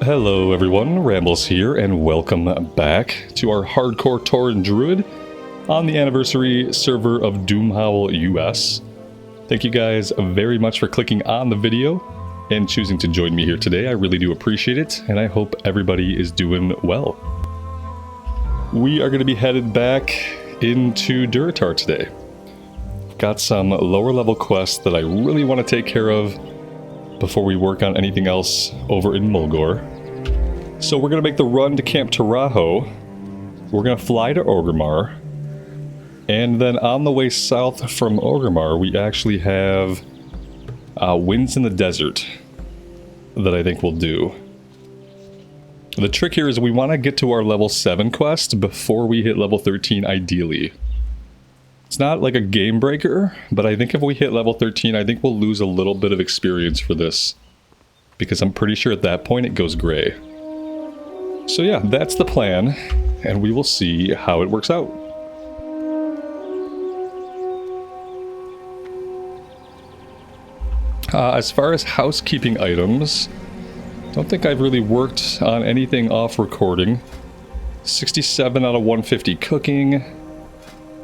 Hello everyone, Rambles here, and welcome back to our hardcore Tauren Druid on the anniversary server of Doomhowl US. Thank you guys very much for clicking on the video and choosing to join me here today. I really do appreciate it, and I hope everybody is doing well. We are going to be headed back into Durotar today. Got some lower level quests that I really want to take care of before we work on anything else over in Mulgore. So we're going to make the run to Camp Tiraho. We're going to fly to Orgrimmar. And then on the way south from Orgrimmar, we actually have Winds in the Desert that I think we'll do. The trick here is we want to get to our level 7 quest before we hit level 13 ideally. It's not like a game breaker, but I think if we hit level 13, I think we'll lose a little bit of experience for this. Because I'm pretty sure at that point it goes gray. So yeah, that's the plan, and we will see how it works out. As far as housekeeping items, don't think I've really worked on anything off recording. 67 out of 150 cooking.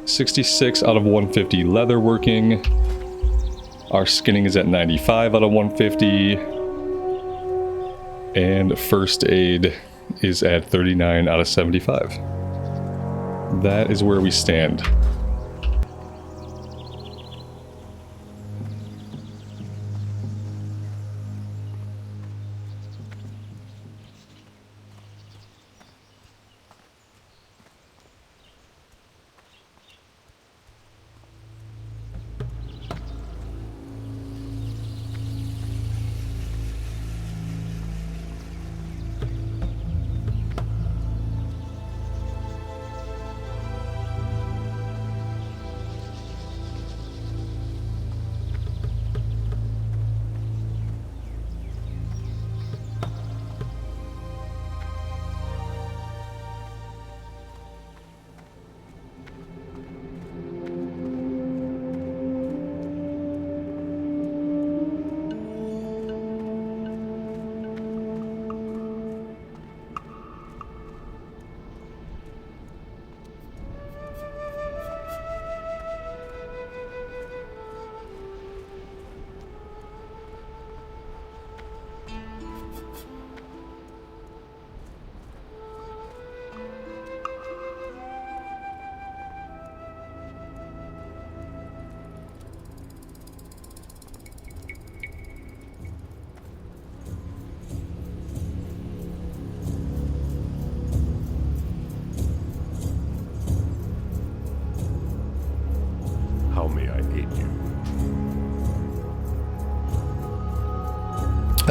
66 out of 150 leatherworking. Our skinning is at 95 out of 150. And first aid is at 39 out of 75. That is where we stand.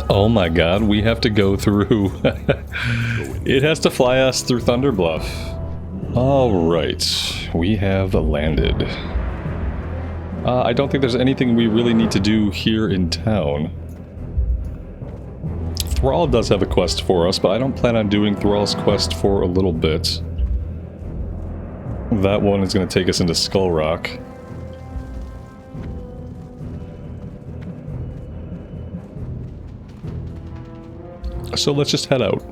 Oh my god, we have to go through... It has to fly us through Thunder Bluff. Alright, we have landed. I don't think there's anything we really need to do here in town. Thrall does have a quest for us, but I don't plan on doing Thrall's quest for a little bit. That one is going to take us into Skull Rock. So let's just head out.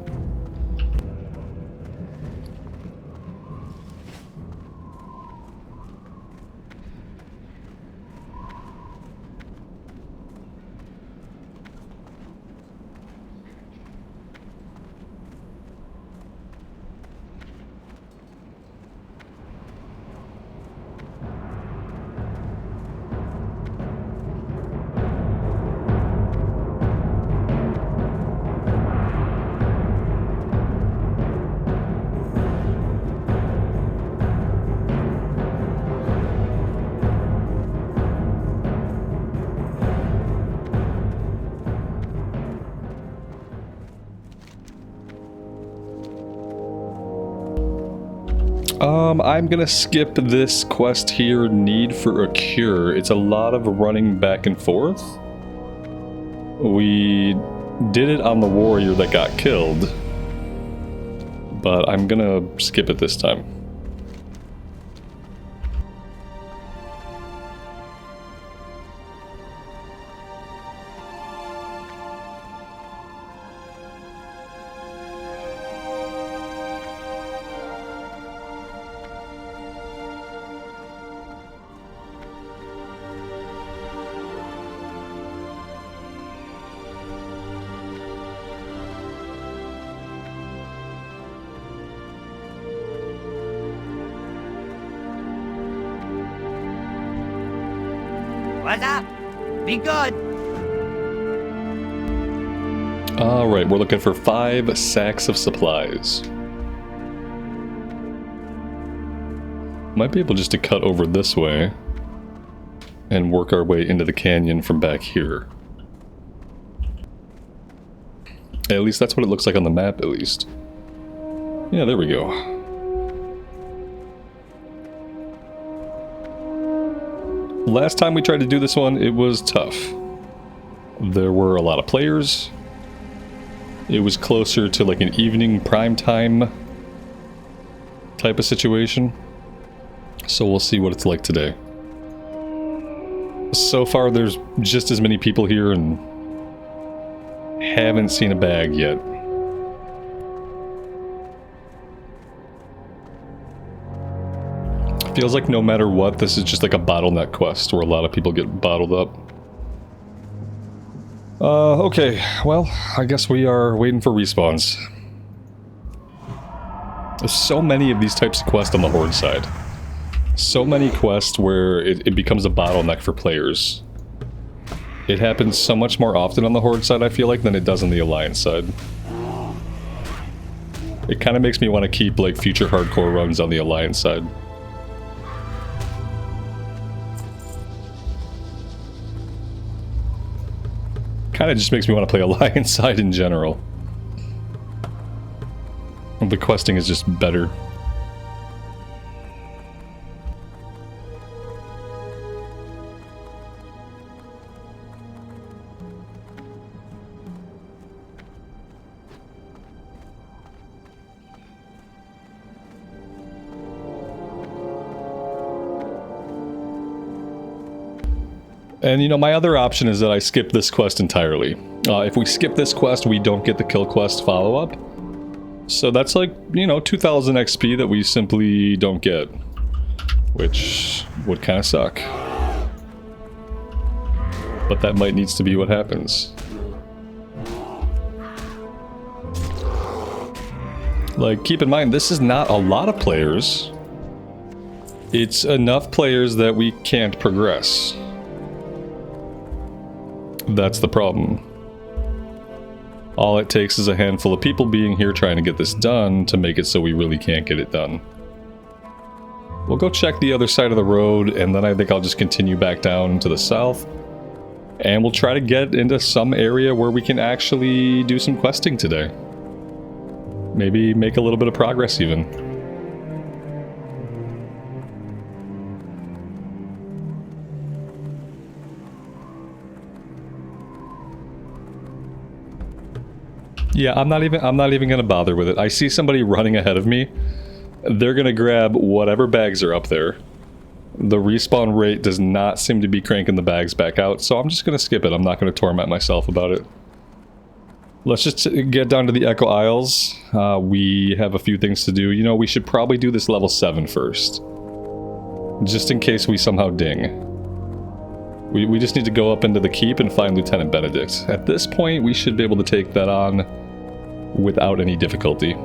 I'm gonna skip this quest here, Need for a Cure. It's a lot of running back and forth. We did it on the warrior that got killed, but I'm gonna skip it this time. What's up? Be good. Alright, we're looking for 5 sacks of supplies. Might be able just to cut over this way and work our way into the canyon from back here. At least that's what it looks like on the map, at least. Yeah, there we go. Last time we tried to do this one, it was tough. There were a lot of players. It was closer to like an evening prime time type of situation. So we'll see what it's like today. So far there's just as many people here and haven't seen a bag yet. Feels like no matter what, this is just like a bottleneck quest where a lot of people get bottled up. Okay, well, I guess we are waiting for respawns. There's so many of these types of quests on the Horde side. So many quests where it becomes a bottleneck for players. It happens so much more often on the Horde side, I feel like, than it does on the Alliance side. It kind of makes me want to keep, like, future hardcore runs on the Alliance side. Kind of just makes me want to play Alliance side in general. The questing is just better. And, you know, my other option is that I skip this quest entirely. If we skip this quest, we don't get the kill quest follow-up. So that's like, you know, 2000 XP that we simply don't get. Which would kind of suck. But that might needs to be what happens. Like, keep in mind, this is not a lot of players. It's enough players that we can't progress. That's the problem. All it takes is a handful of people being here trying to get this done to make it so we really can't get it done. We'll go check the other side of the road, and then I think I'll just continue back down to the south. And we'll try to get into some area where we can actually do some questing today. Maybe make a little bit of progress even. Yeah, I'm not even gonna bother with it. I see somebody running ahead of me. They're gonna grab whatever bags are up there. The respawn rate does not seem to be cranking the bags back out, so I'm just gonna skip it. I'm not gonna torment myself about it. Let's just get down to the Echo Isles. We have a few things to do. You know, we should probably do this level 7 first. Just in case we somehow ding. We just need to go up into the keep and find Lieutenant Benedict. At this point, we should be able to take that on without any difficulty.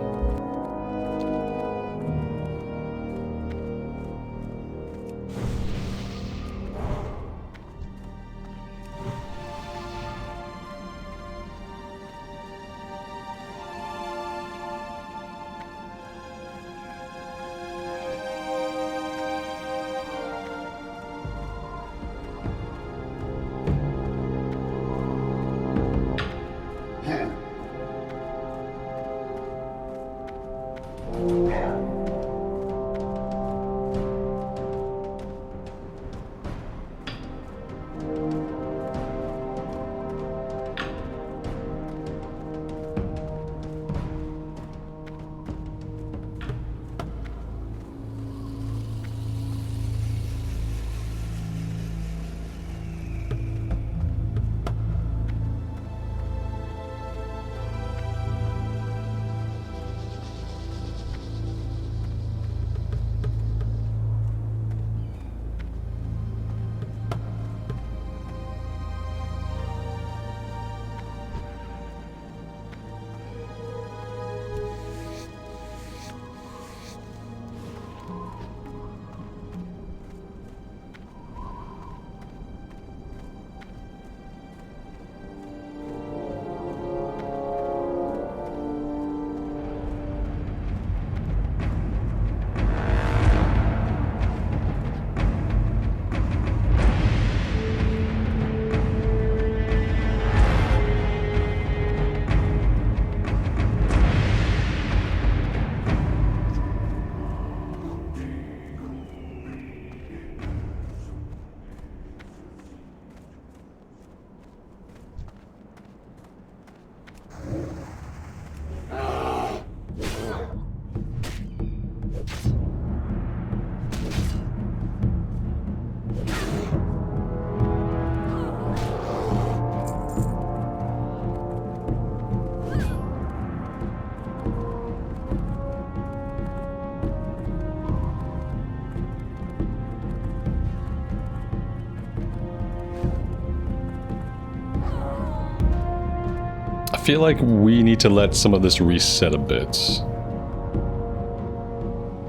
feel like we need to let some of this reset a bit.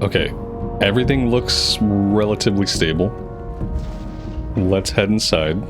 Okay, everything looks relatively stable. Let's head inside.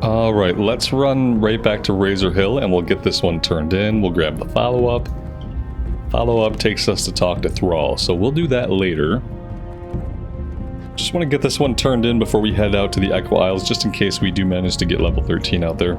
Alright, let's run right back to Razor Hill and we'll get this one turned in. We'll grab the follow-up. Follow-up takes us to talk to Thrall, so we'll do that later. Just want to get this one turned in before we head out to the Echo Isles, just in case we do manage to get level 13 out there.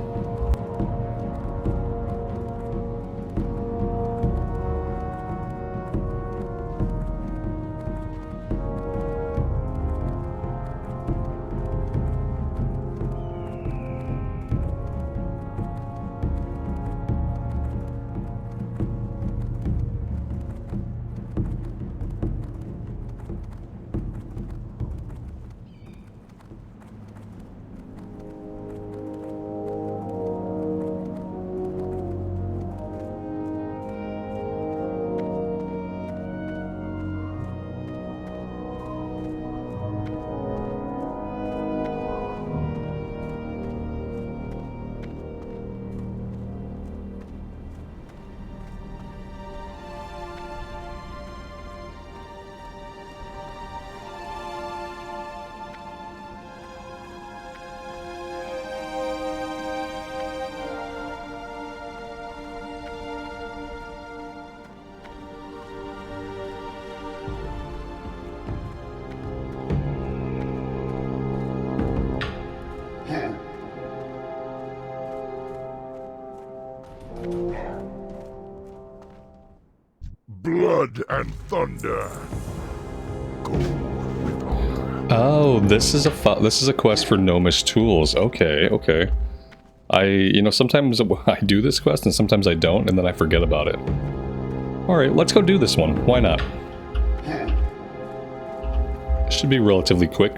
Blood and thunder. Go with honor. Oh, this is a quest for gnomish tools. Okay, okay. Sometimes I do this quest and sometimes I don't, and then I forget about it. Alright, let's go do this one. Why not? Should be relatively quick.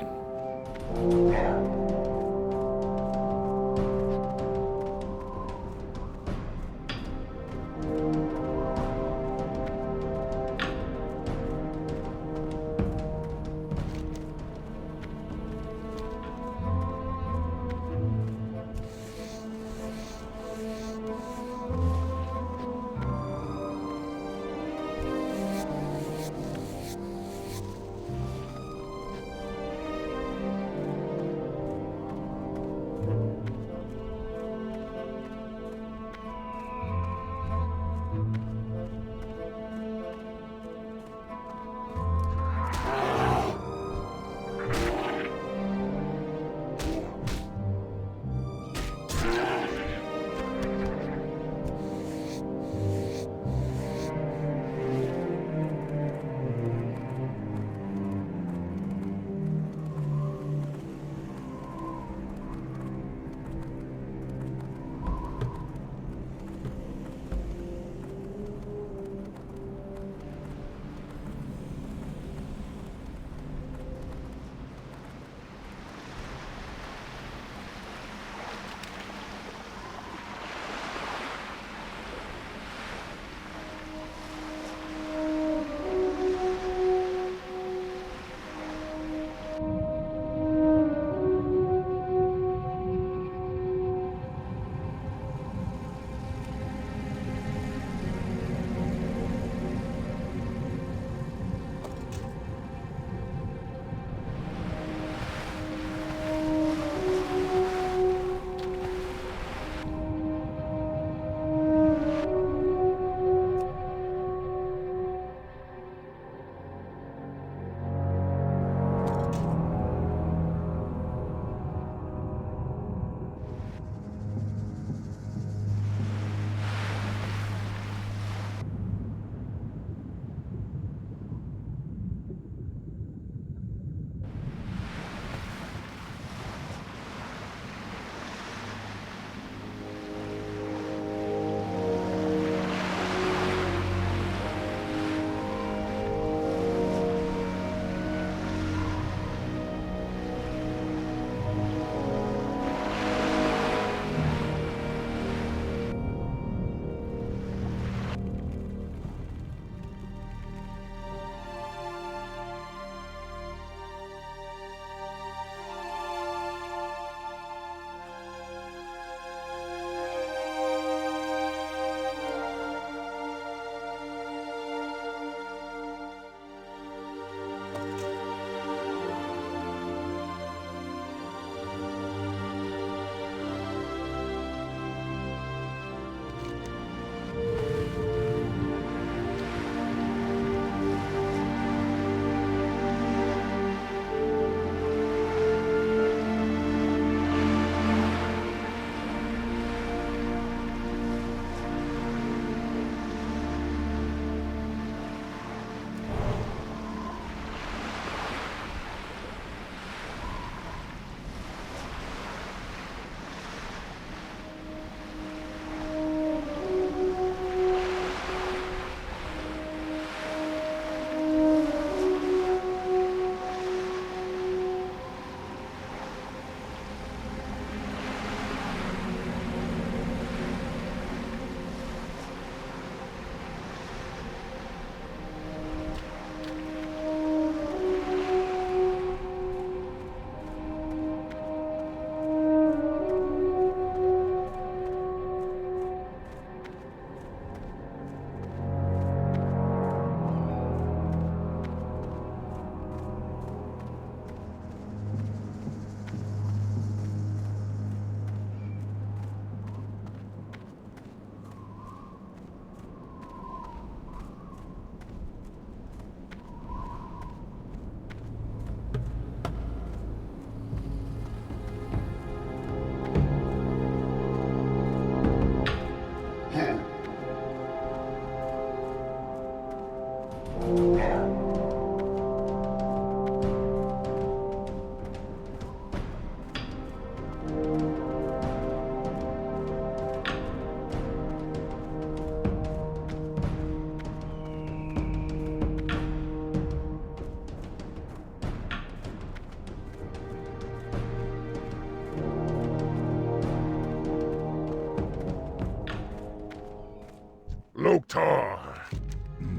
Loktar.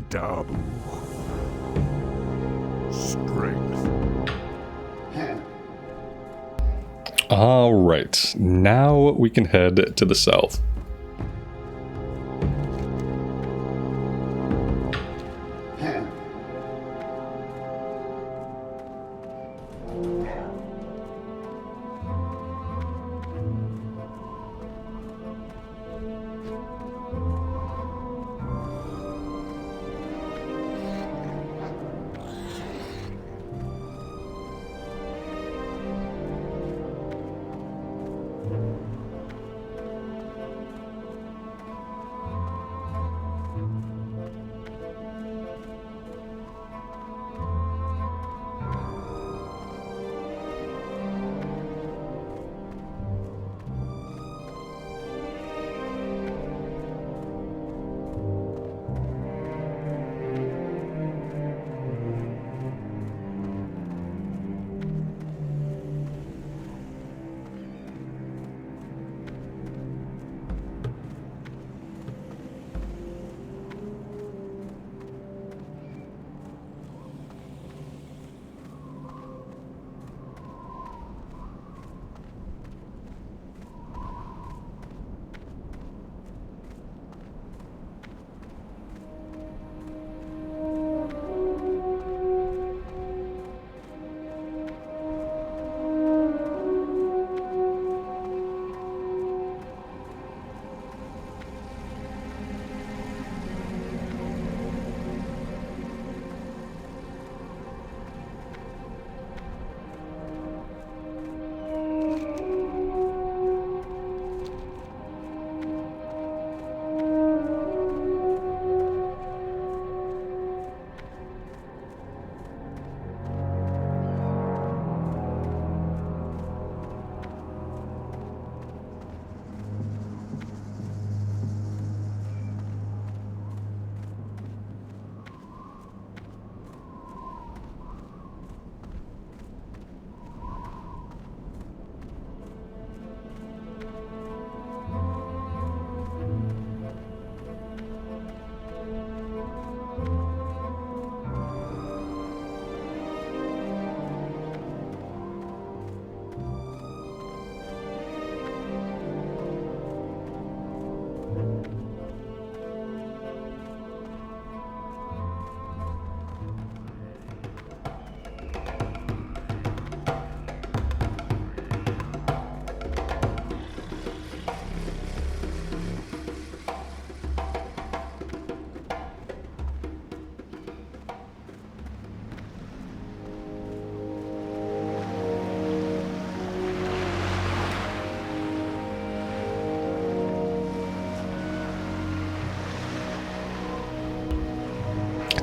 Dabu. Strength. All right, now we can head to the south.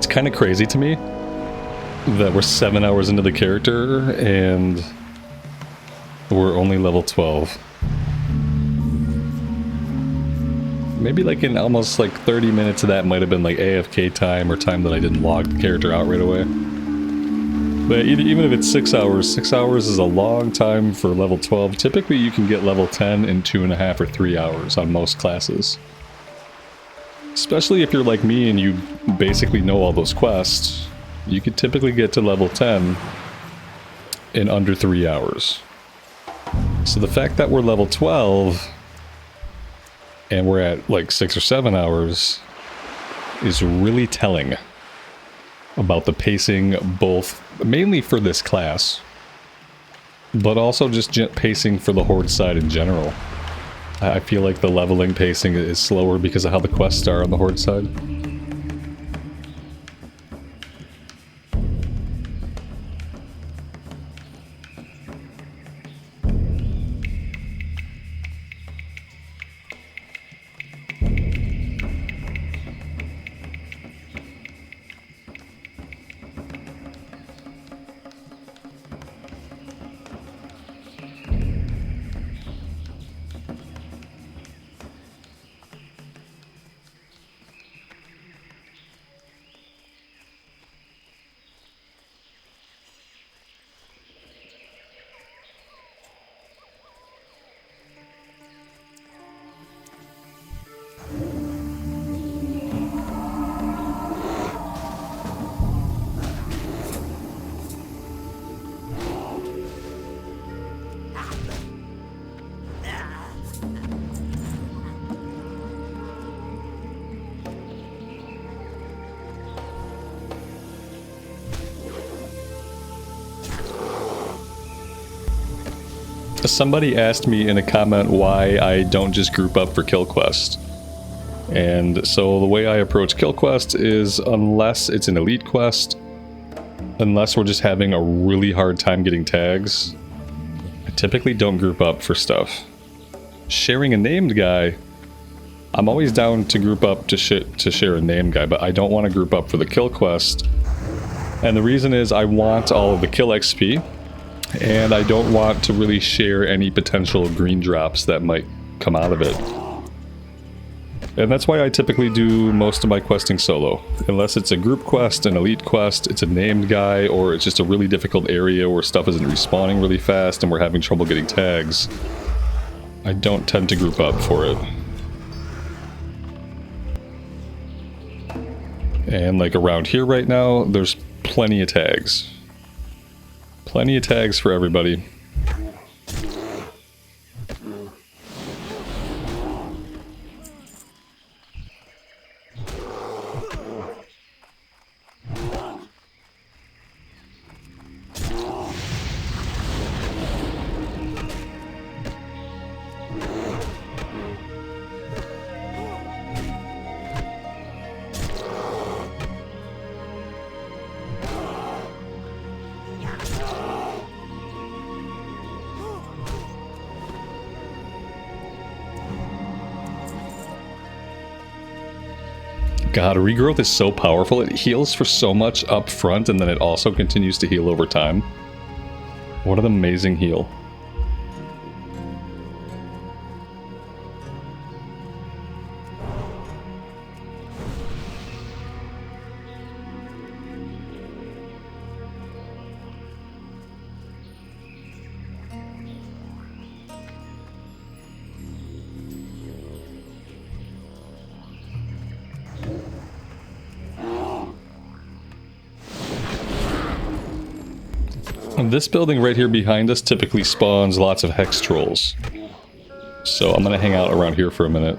Kind of crazy to me that we're 7 hours into the character and we're only level 12. Maybe like in almost like 30 minutes of that might have been like AFK time or time that I didn't log the character out right away. But even if it's 6 hours is a long time for level 12. Typically you can get level 10 in 2.5 or 3 hours on most classes. Especially if you're like me and you basically know all those quests, you could typically get to level 10 in under 3 hours. So the fact that we're level 12 and we're at like 6 or 7 hours is really telling about the pacing, both mainly for this class, but also just pacing for the Horde side in general. I feel like the leveling pacing is slower because of how the quests are on the Horde side. Somebody asked me in a comment why I don't just group up for Kill Quest. And so the way I approach Kill Quest is, unless it's an elite quest, unless we're just having a really hard time getting tags, I typically don't group up for stuff. Sharing a named guy, I'm always down to group up to share a named guy, but I don't want to group up for the Kill Quest. And the reason is I want all of the kill XP, and I don't want to really share any potential green drops that might come out of it. And that's why I typically do most of my questing solo. Unless it's a group quest, an elite quest, it's a named guy, or it's just a really difficult area where stuff isn't respawning really fast and we're having trouble getting tags, I don't tend to group up for it. And like around here right now, there's plenty of tags. Plenty of tags for everybody. God, regrowth is so powerful. It heals for so much up front, and then it also continues to heal over time. What an amazing heal. This building right here behind us typically spawns lots of hex trolls. So I'm gonna hang out around here for a minute.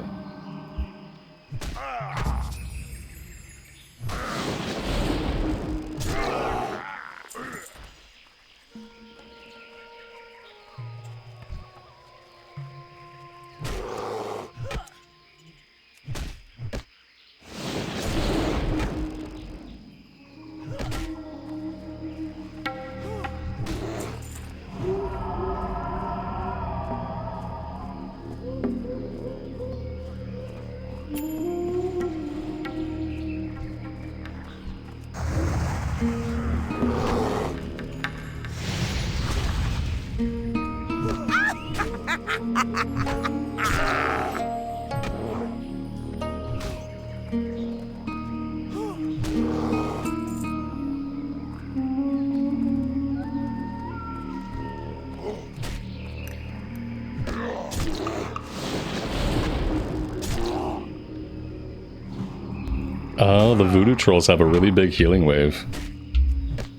Oh, the Voodoo trolls have a really big healing wave.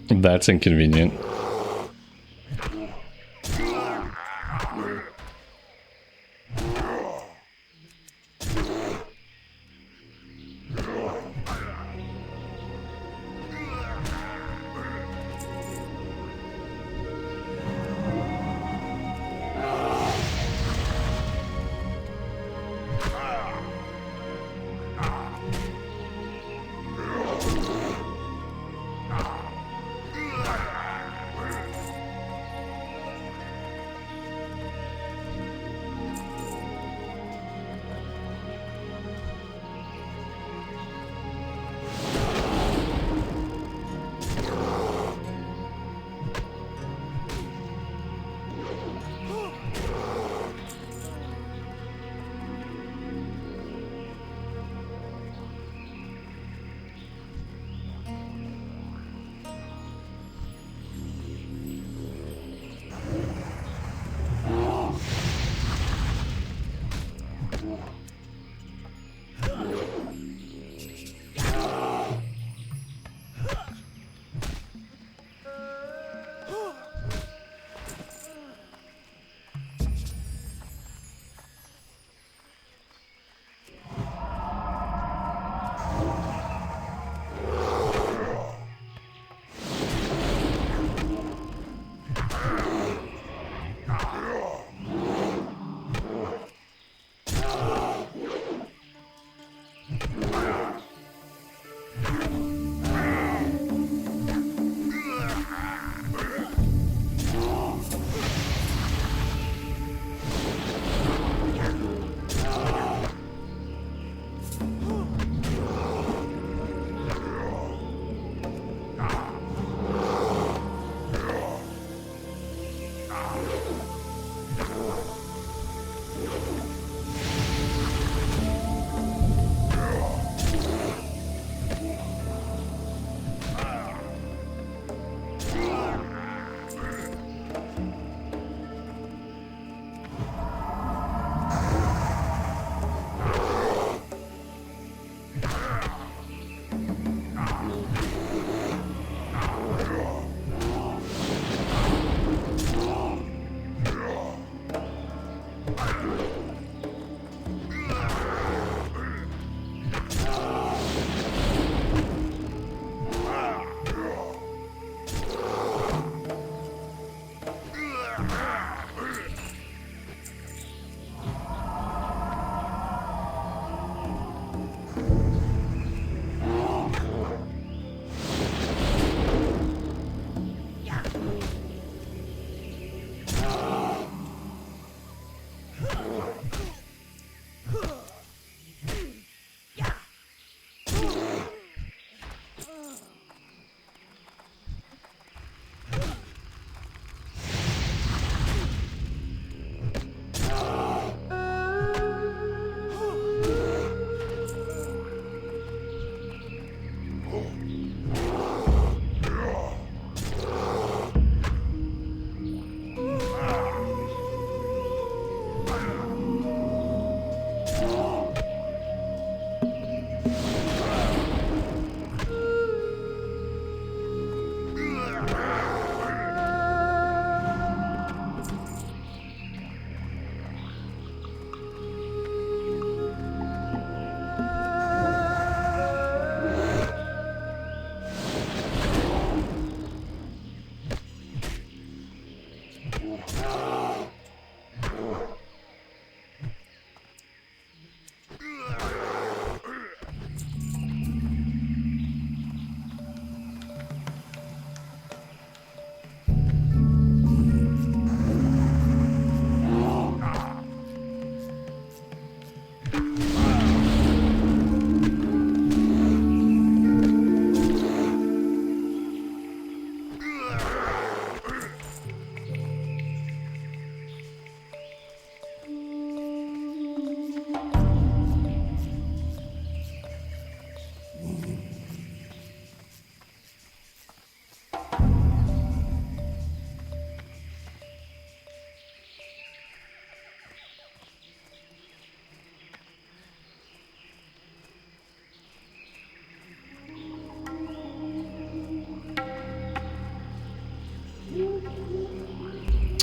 That's inconvenient.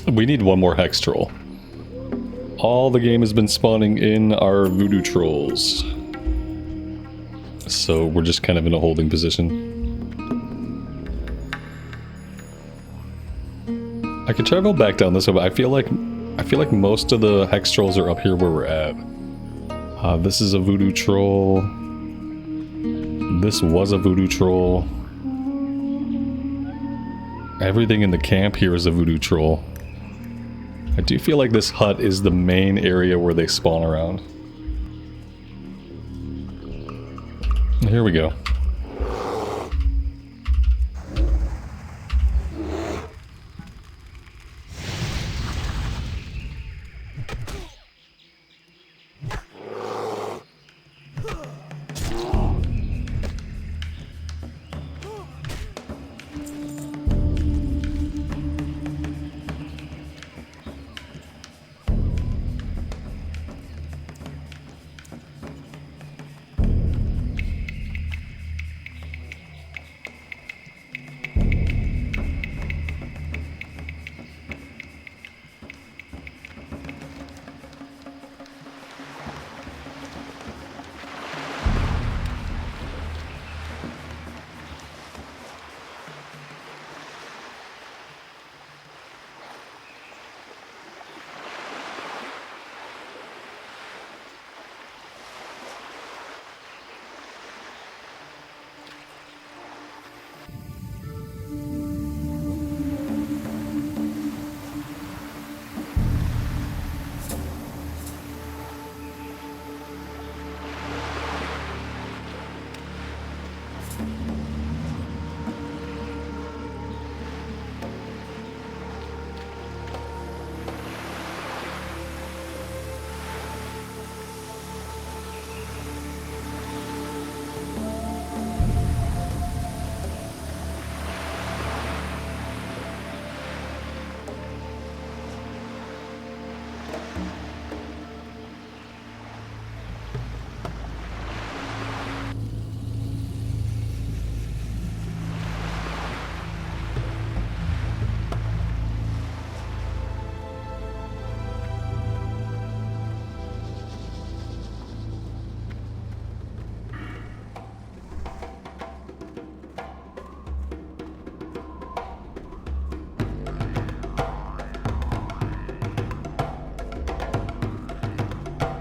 We need one more hex troll. All the game has been spawning in our voodoo trolls. So we're just kind of in a holding position. I could travel back down this way, but I feel like most of the hex trolls are up here where we're at. This is a voodoo troll. This was a voodoo troll. Everything in the camp here is a voodoo troll. I do feel like this hut is the main area where they spawn around. Here we go.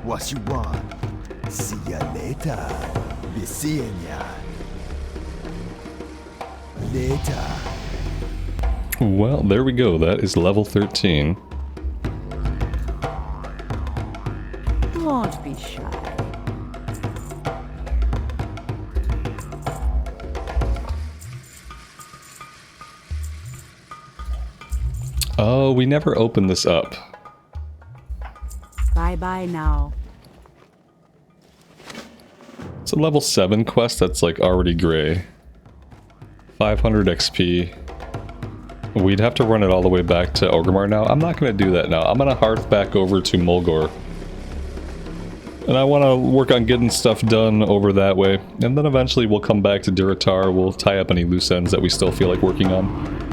What you want? See ya later. Be seeing ya. Later. Well, there we go. That is level 13. Won't be shy. Oh, we never opened this up. Bye-bye now. It's a level 7 quest that's like already gray. 500 XP. We'd have to run it all the way back to Orgrimmar now. I'm not going to do that now. I'm going to hearth back over to Mulgore. And I want to work on getting stuff done over that way. And then eventually we'll come back to Durotar. We'll tie up any loose ends that we still feel like working on.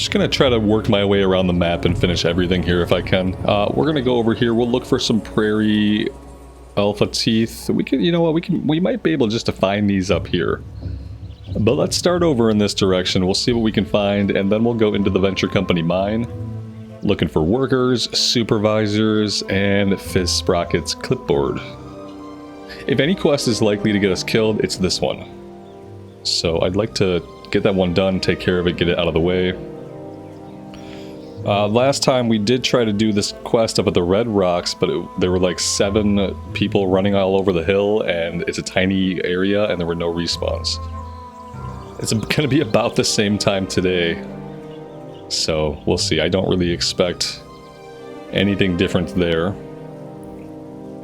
Just gonna try to work my way around the map and finish everything here if I can. We're gonna go over here. We'll look for some prairie alpha teeth. We can, you know what? We might be able just to find these up here. But let's start over in this direction. We'll see what we can find, and then we'll go into the Venture Company mine, looking for workers, supervisors, and Fizz Sprocket's clipboard. If any quest is likely to get us killed, it's this one. So I'd like to get that one done, take care of it, get it out of the way. Last time we did try to do this quest up at the Red Rocks, but there were like 7 people running all over the hill, and it's a tiny area, and there were no respawns. It's going to be about the same time today, so we'll see. I don't really expect anything different there.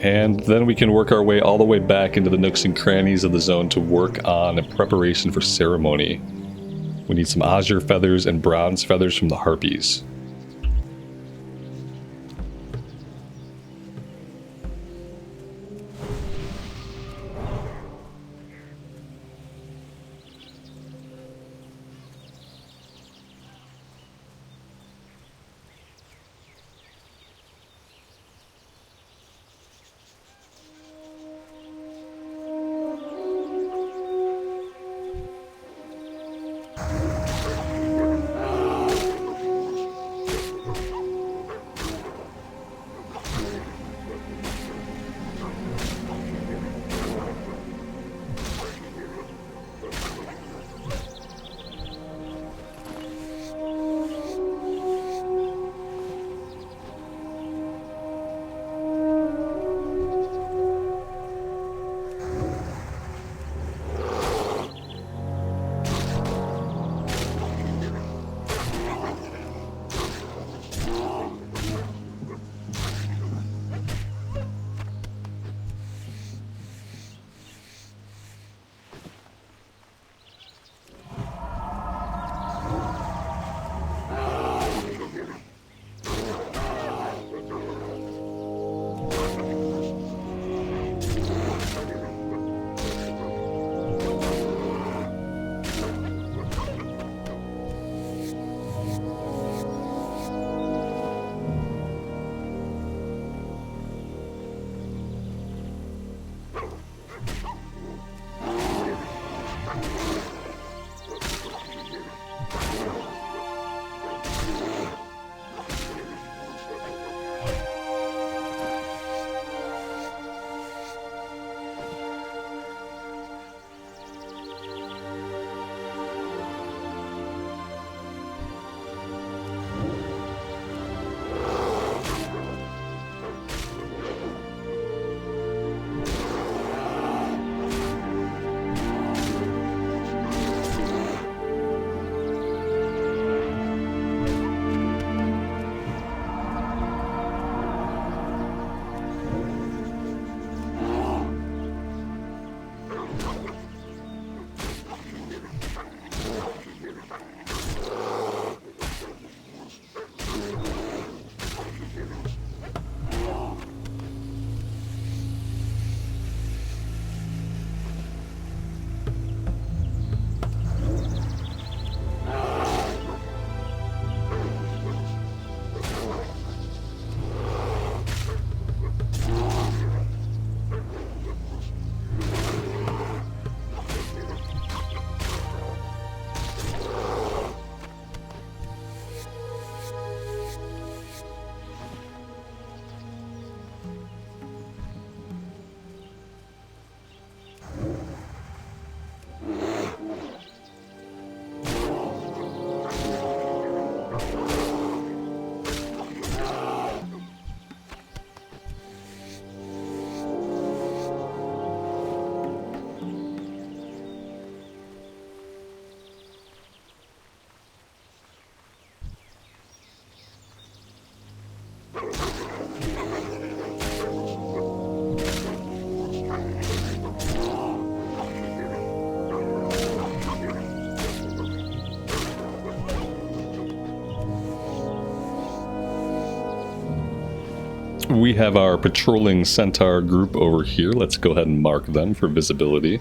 And then we can work our way all the way back into the nooks and crannies of the zone to work on preparation for ceremony. We need some azure feathers and bronze feathers from the Harpies. We have our patrolling Centaur group over here. Let's go ahead and mark them for visibility.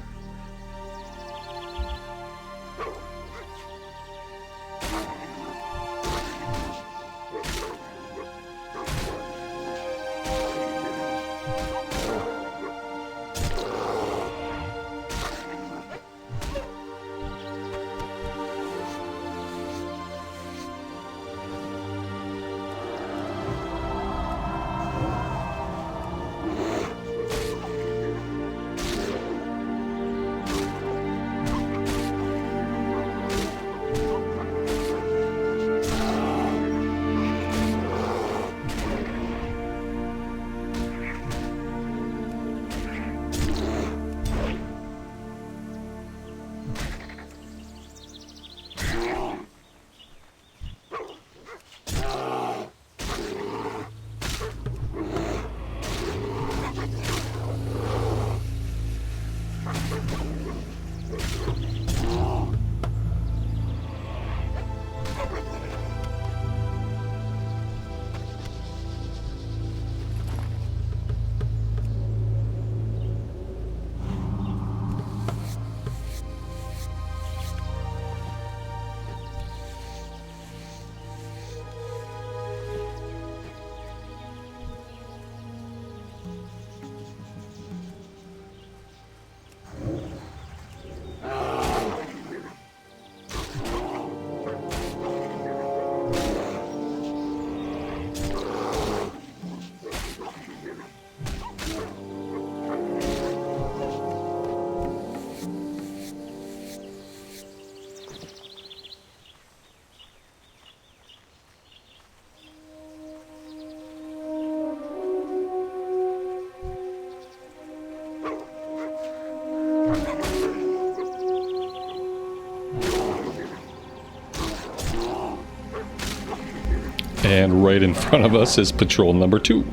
And right in front of us is patrol number 2.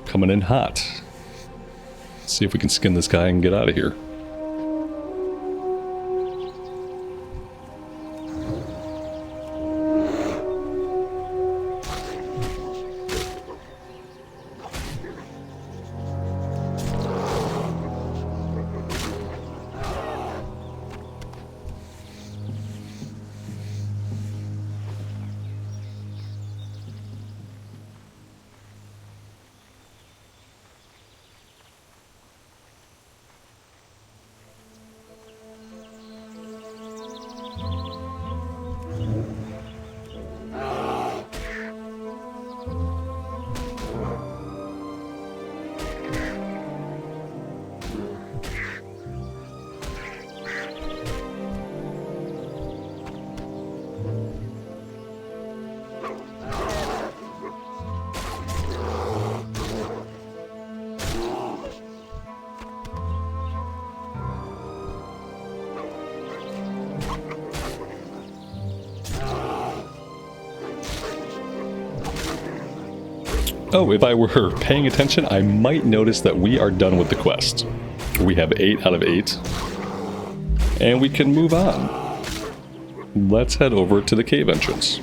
Coming in hot. Let's see if we can skin this guy and get out of here. Oh, if I were paying attention, I might notice that we are done with the quest. We have 8 out of 8. And we can move on. Let's head over to the cave entrance.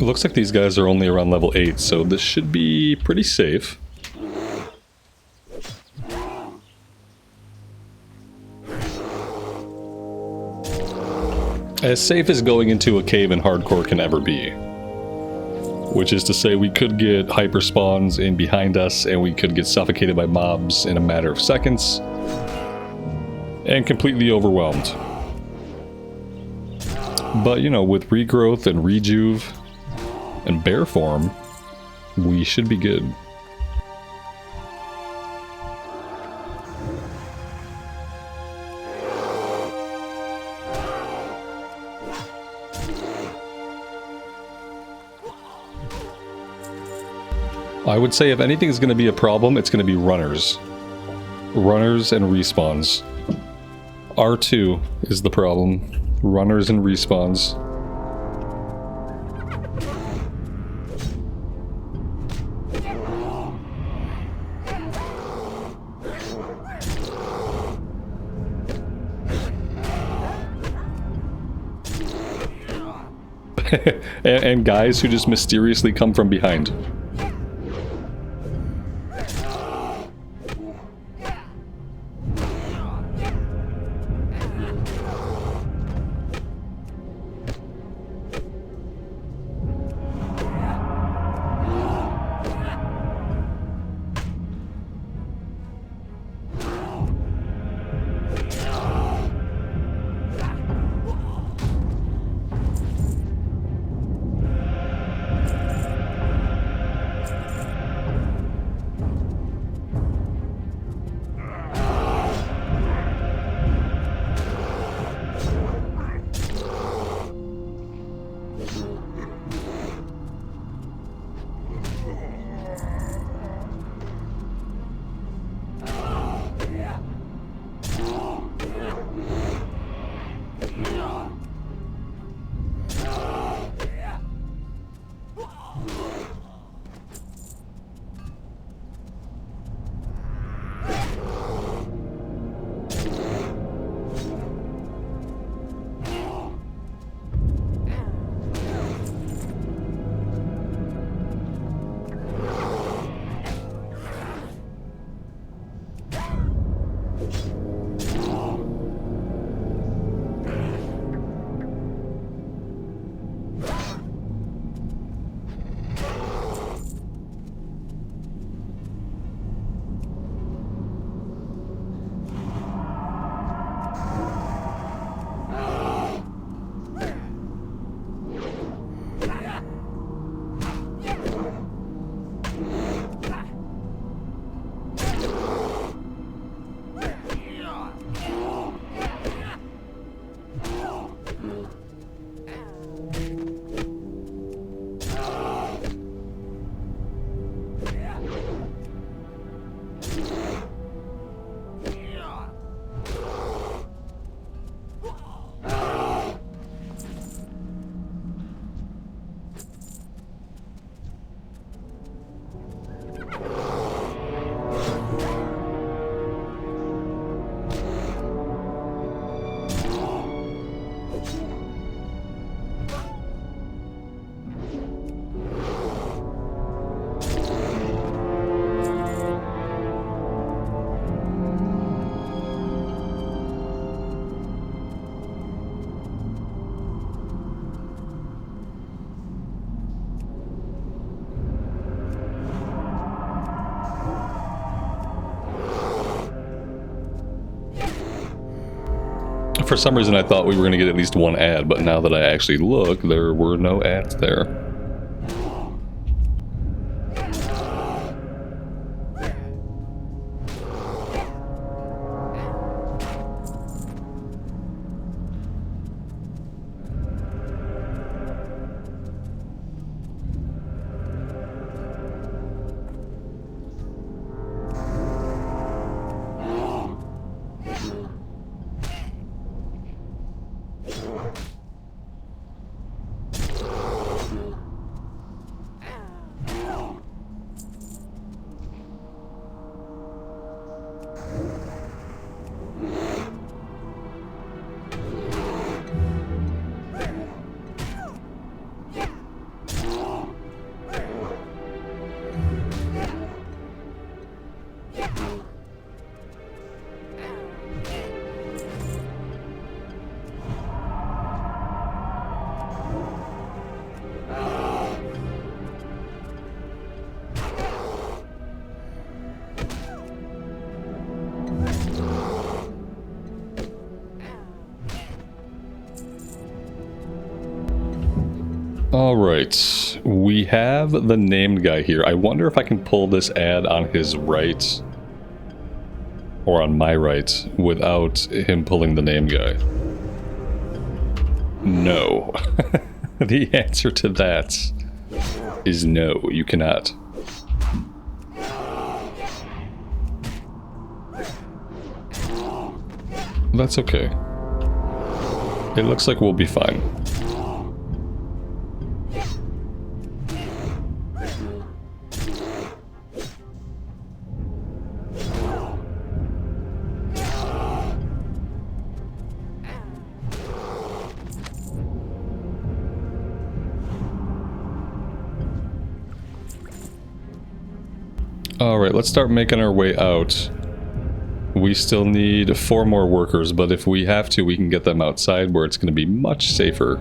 It looks like these guys are only around level 8, so this should be pretty safe. As safe as going into a cave in hardcore can ever be. Which is to say, we could get hyper spawns in behind us, and we could get suffocated by mobs in a matter of seconds, and completely overwhelmed. But, you know, with regrowth and rejuve and bear form, we should be good. I would say if anything is going to be a problem, it's going to be runners. Runners and respawns. R2 is the problem. Runners and respawns. and guys who just mysteriously come from behind. For some reason I thought we were going to get at least one ad, but now that I actually look, there were no ads there. Alright, we have the named guy here. I wonder if I can pull this ad on his right, or on my right, without him pulling the named guy. No. The answer to that is no, you cannot. That's okay. It looks like we'll be fine. Alright, let's start making our way out. We still need 4 more workers, but if we have to, we can get them outside where it's going to be much safer.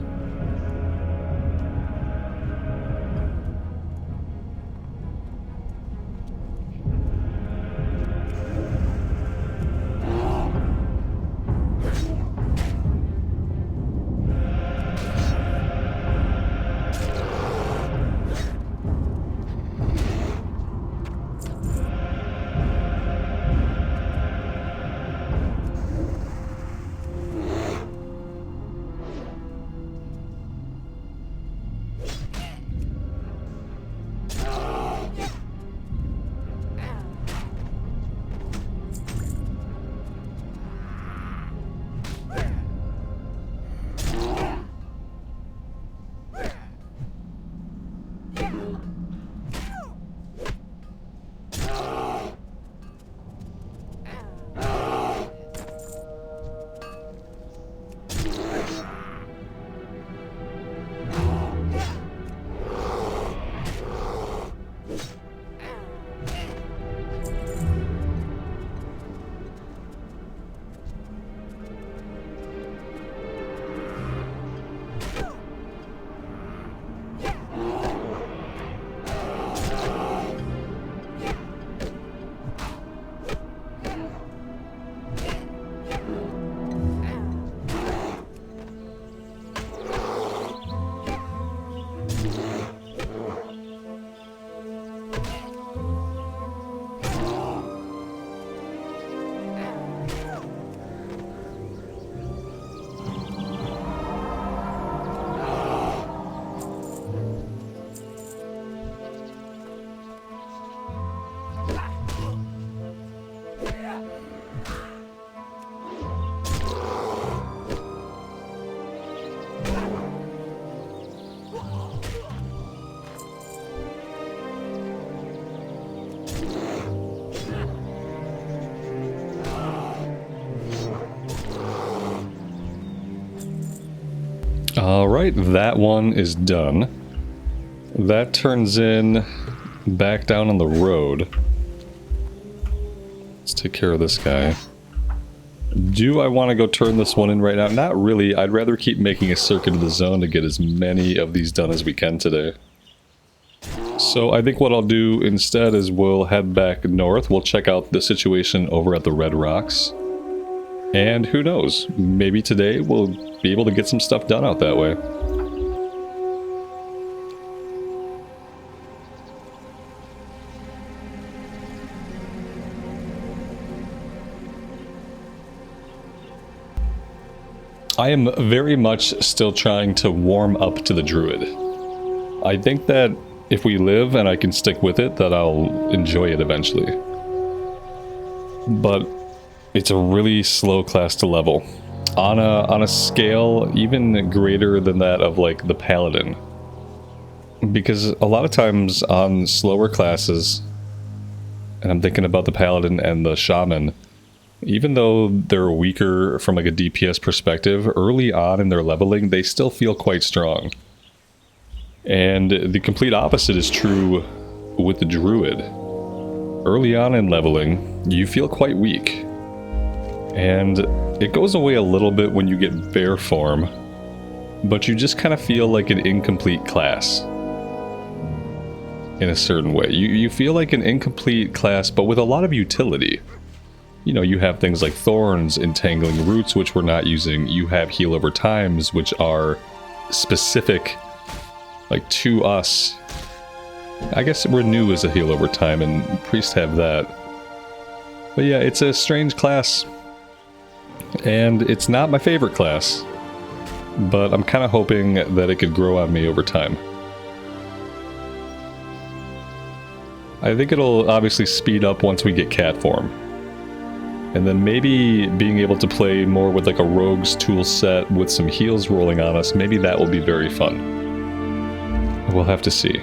Alright, that one is done. That turns in back down on the road. Let's take care of this guy. Do I want to go turn this one in right now? Not really. I'd rather keep making a circuit of the zone to get as many of these done as we can today. So I think what I'll do instead is we'll head back north. We'll check out the situation over at the Red Rocks. And who knows, maybe today we'll be able to get some stuff done out that way. I am very much still trying to warm up to the druid. I think that if we live and I can stick with it, that I'll enjoy it eventually. But it's a really slow class to level. On a scale even greater than that of like the paladin. Because a lot of times on slower classes, and I'm thinking about the paladin and the shaman, even though they're weaker from like a DPS perspective, early on in their leveling, they still feel quite strong. And the complete opposite is true with the druid. Early on in leveling, you feel quite weak. And it goes away a little bit when you get bear form, but you just kind of feel like an incomplete class. In a certain way. You feel like an incomplete class, but with a lot of utility. You know, you have things like thorns, entangling roots, which we're not using. You have heal over times, which are specific, like, to us. I guess renew is a heal over time, and priests have that. But yeah, it's a strange class. And it's not my favorite class. But I'm kind of hoping that it could grow on me over time. I think it'll obviously speed up once we get cat form. And then maybe being able to play more with like a rogue's tool set with some heals rolling on us, maybe that will be very fun. We'll have to see.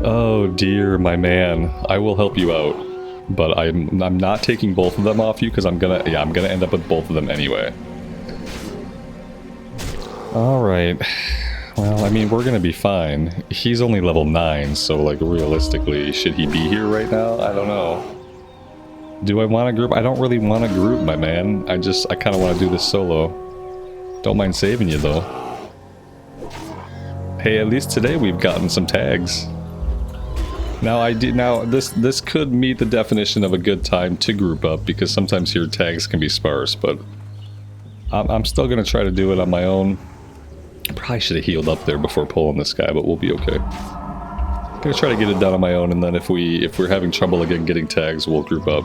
Oh dear, my man. I will help you out. But I'm not taking both of them off you, because I'm gonna end up with both of them anyway. Alright. Well, I mean, we're gonna be fine. He's only level 9, so, like, realistically, should he be here right now? I don't know. Do I want a group? I don't really want a group, my man. I kind of want to do this solo. Don't mind saving you, though. Hey, at least today we've gotten some tags. Now, this could meet the definition of a good time to group up, because sometimes your tags can be sparse, but I'm still gonna try to do it on my own. Probably should have healed up there before pulling this guy, but we'll be okay. I'm gonna try to get it done on my own, and then if we're having trouble again getting tags, we'll group up.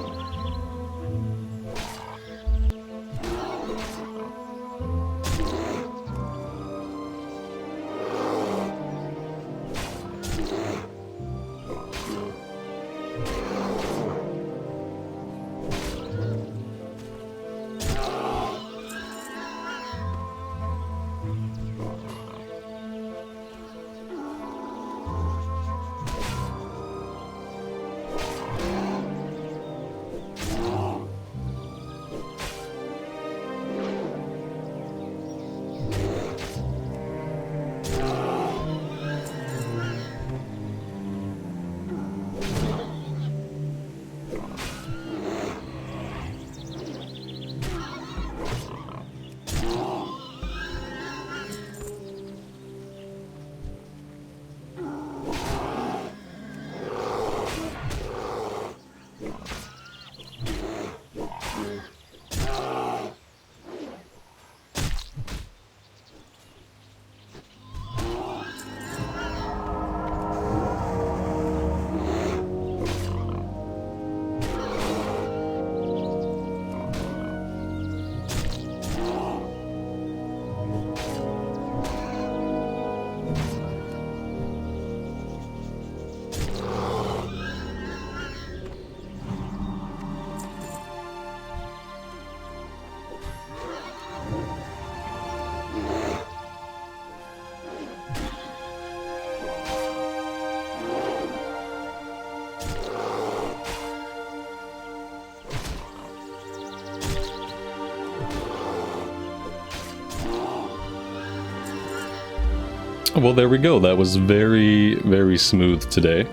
Well, there we go. That was very, very smooth today.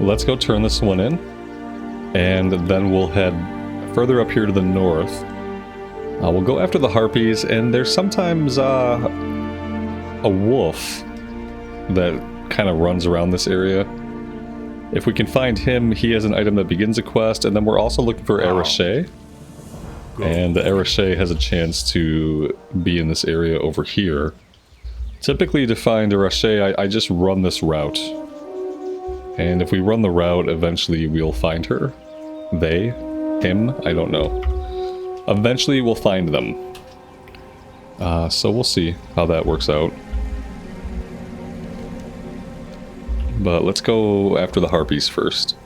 Let's go turn this one in. And then we'll head further up here to the north. We'll go after the Harpies, and there's sometimes a wolf that kind of runs around this area. If we can find him, he has an item that begins a quest, and then we're also looking for Arache. And the Arache has a chance to be in this area over here. Typically to find Arache, I just run this route. And if we run the route, eventually we'll find her. They, him, I don't know. Eventually we'll find them. So we'll see how that works out. But let's go after the Harpies first.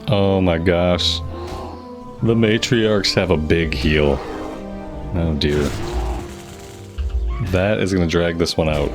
Oh my gosh. The matriarchs have a big heal. Oh dear. That is going to drag this one out.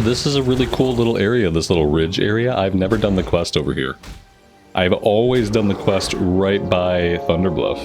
This is a really cool little area, this little ridge area. I've never done the quest over here. I've always done the quest right by Thunder Bluff.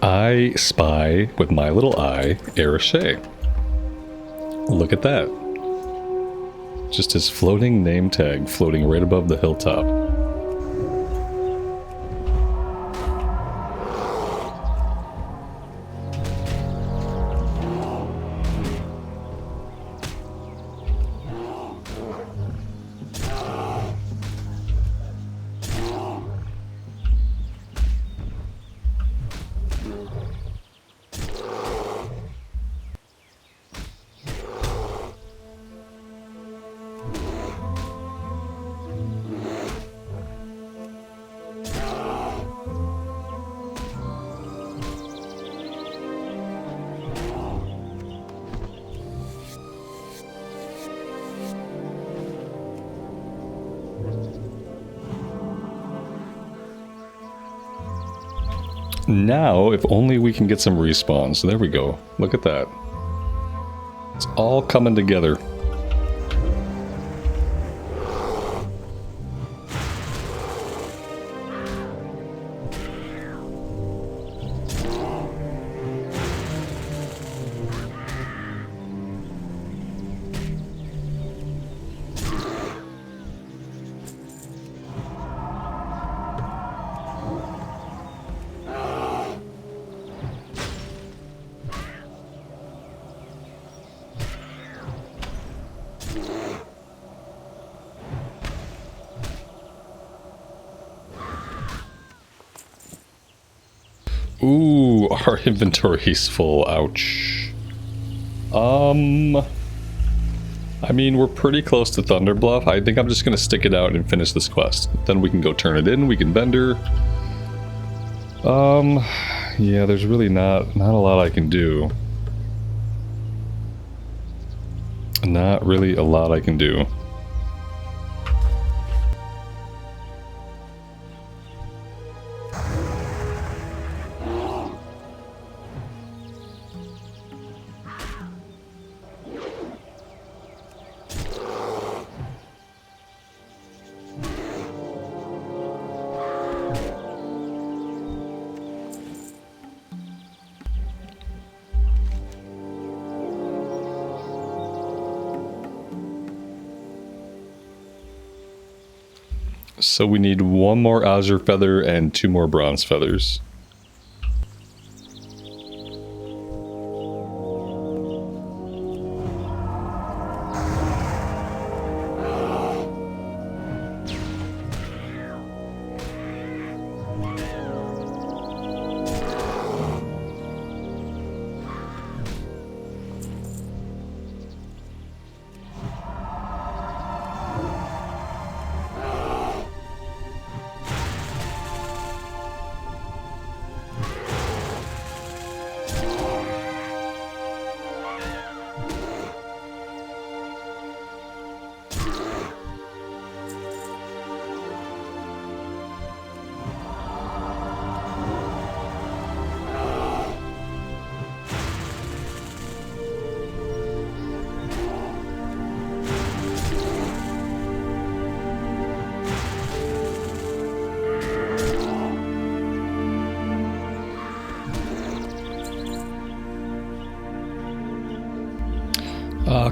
I spy with my little eye Arachay. Look at that. Just his floating name tag floating right above the hilltop. Now, if only we can get some respawns. There we go. Look at that. It's all coming together. Ooh, our inventory's full. Ouch. I mean, we're pretty close to Thunder Bluff. I think I'm just gonna stick it out and finish this quest. Then we can go turn it in, we can vendor. Yeah, there's really not a lot I can do. Not really a lot I can do. So we need one more azure feather and 2 more bronze feathers.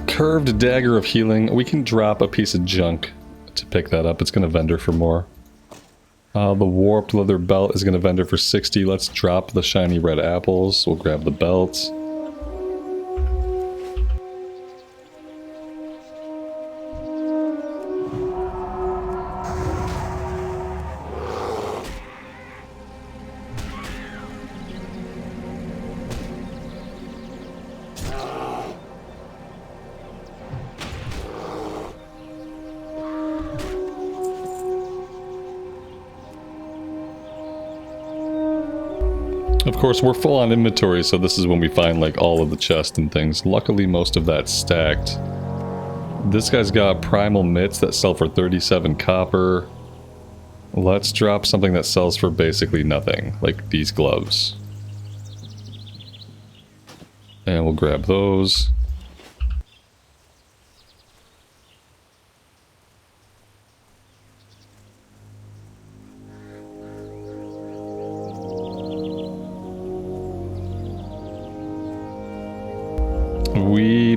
Curved dagger of healing. We can drop a piece of junk to pick that up. It's going to vendor for more. The warped leather belt is going to vendor for 60. Let's drop the shiny red apples. We'll grab the belt. Of course, we're full on inventory, so this is when we find like all of the chests and things. Luckily, most of that's stacked. This guy's got primal mitts that sell for 37 copper. Let's drop something that sells for basically nothing, like these gloves. And we'll grab those.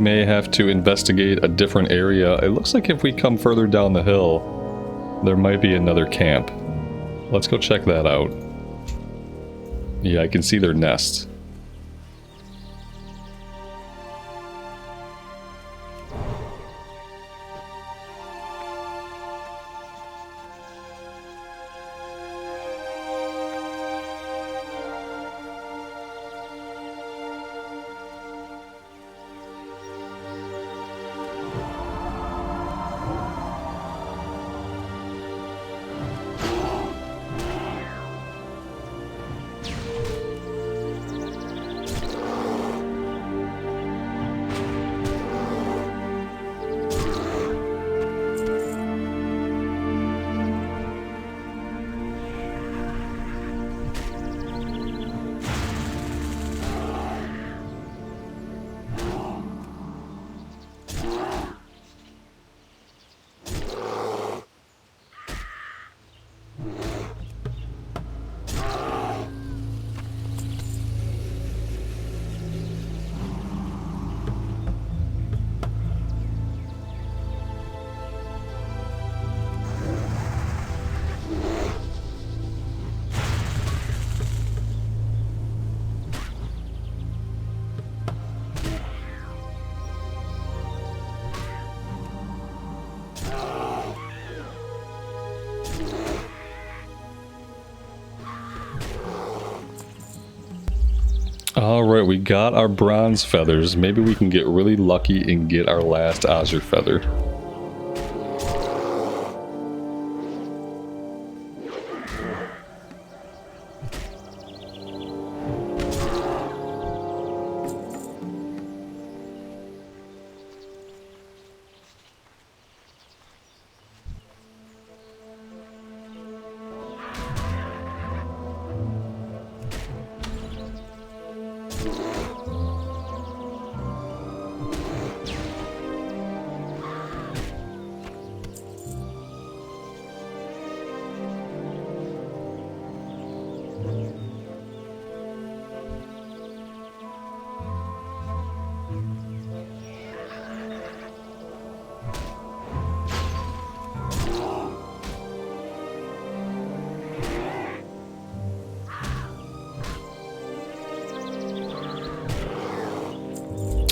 may have to investigate a different area. It looks like if we come further down the hill, there might be another camp. Let's go check that out. Yeah, I can see their nest. Alright, we got our bronze feathers. Maybe we can get really lucky and get our last azure feather.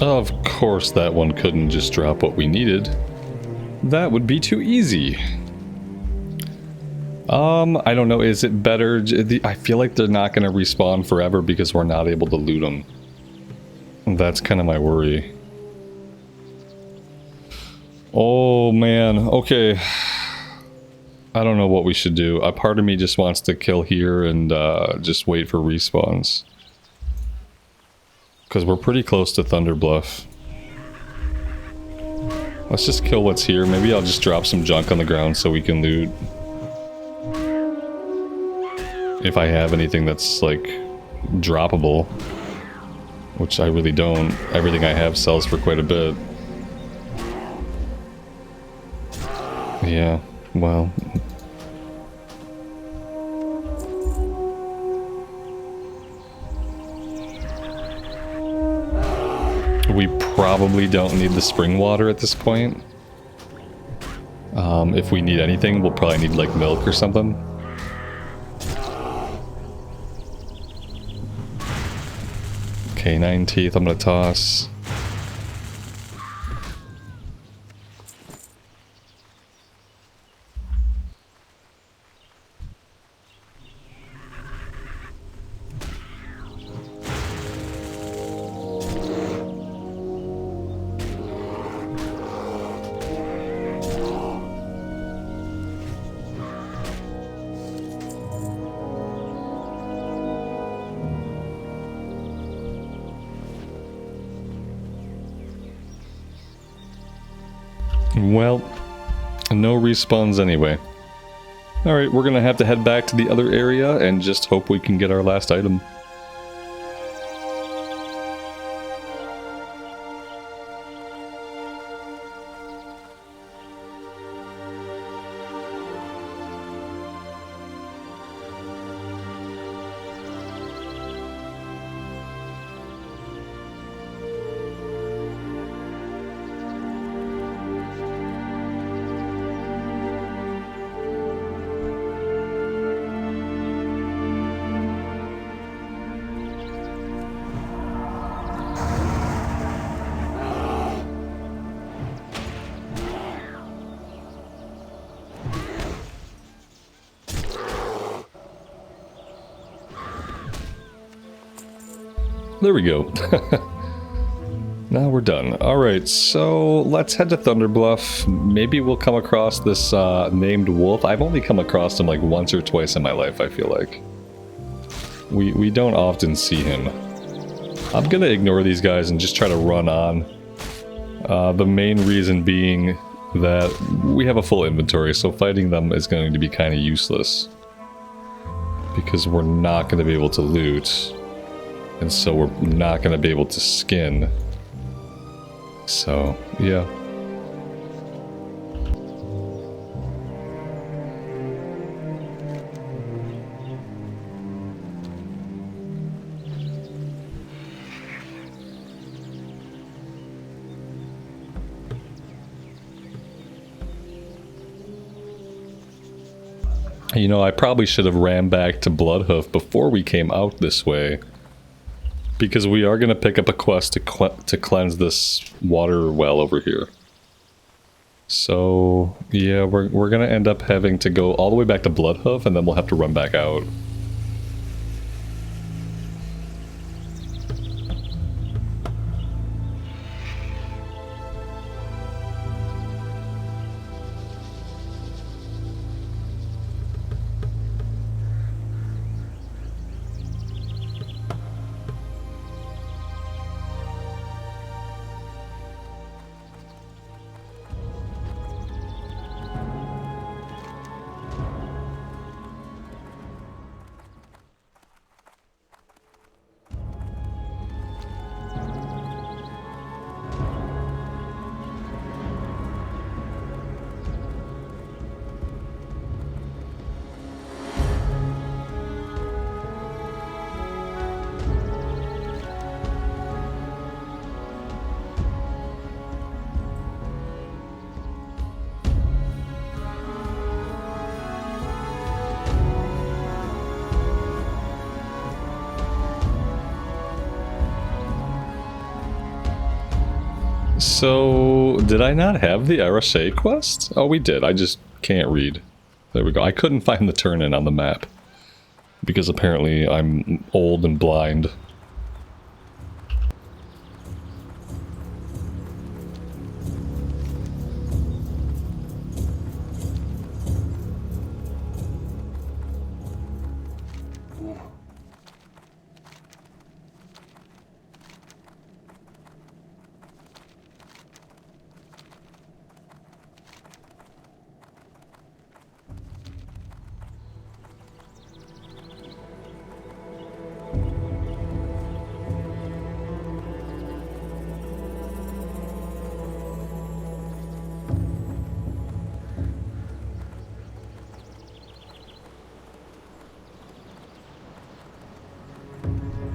Of course that one couldn't just drop what we needed. That would be too easy. I don't know, is it better? I feel like they're not going to respawn forever because we're not able to loot them. That's kind of my worry. Oh man, okay. I don't know what we should do. A part of me just wants to kill here and just wait for respawns. Because we're pretty close to Thunder Bluff. Let's just kill what's here. Maybe I'll just drop some junk on the ground so we can loot. If I have anything that's, like, droppable. Which I really don't. Everything I have sells for quite a bit. Yeah, well... We probably don't need the spring water at this point. If we need anything, we'll probably need like milk or something. Okay, 9 teeth I'm gonna toss. Well, no respawns anyway. Alright, we're gonna have to head back to the other area and just hope we can get our last item. there we go. Now we're done. Alright, so let's head to Thunder Bluff. Maybe we'll come across this named wolf. I've only come across him like once or twice in my life, I feel like. We don't often see him. I'm gonna ignore these guys and just try to run on. The main reason being that we have a full inventory, so fighting them is going to be kind of useless. Because we're not going to be able to loot. And so we're not going to be able to skin. So, yeah. You know, I probably should have ran back to Bloodhoof before we came out this way. Because we are going to pick up a quest to cleanse this water well over here. So, yeah, we're going to end up having to go all the way back to Bloodhoof, and then we'll have to run back out. So, did I not have the Arashe quest? Oh, we did. I just can't read. There we go. I couldn't find the turn-in on the map. Because apparently I'm old and blind.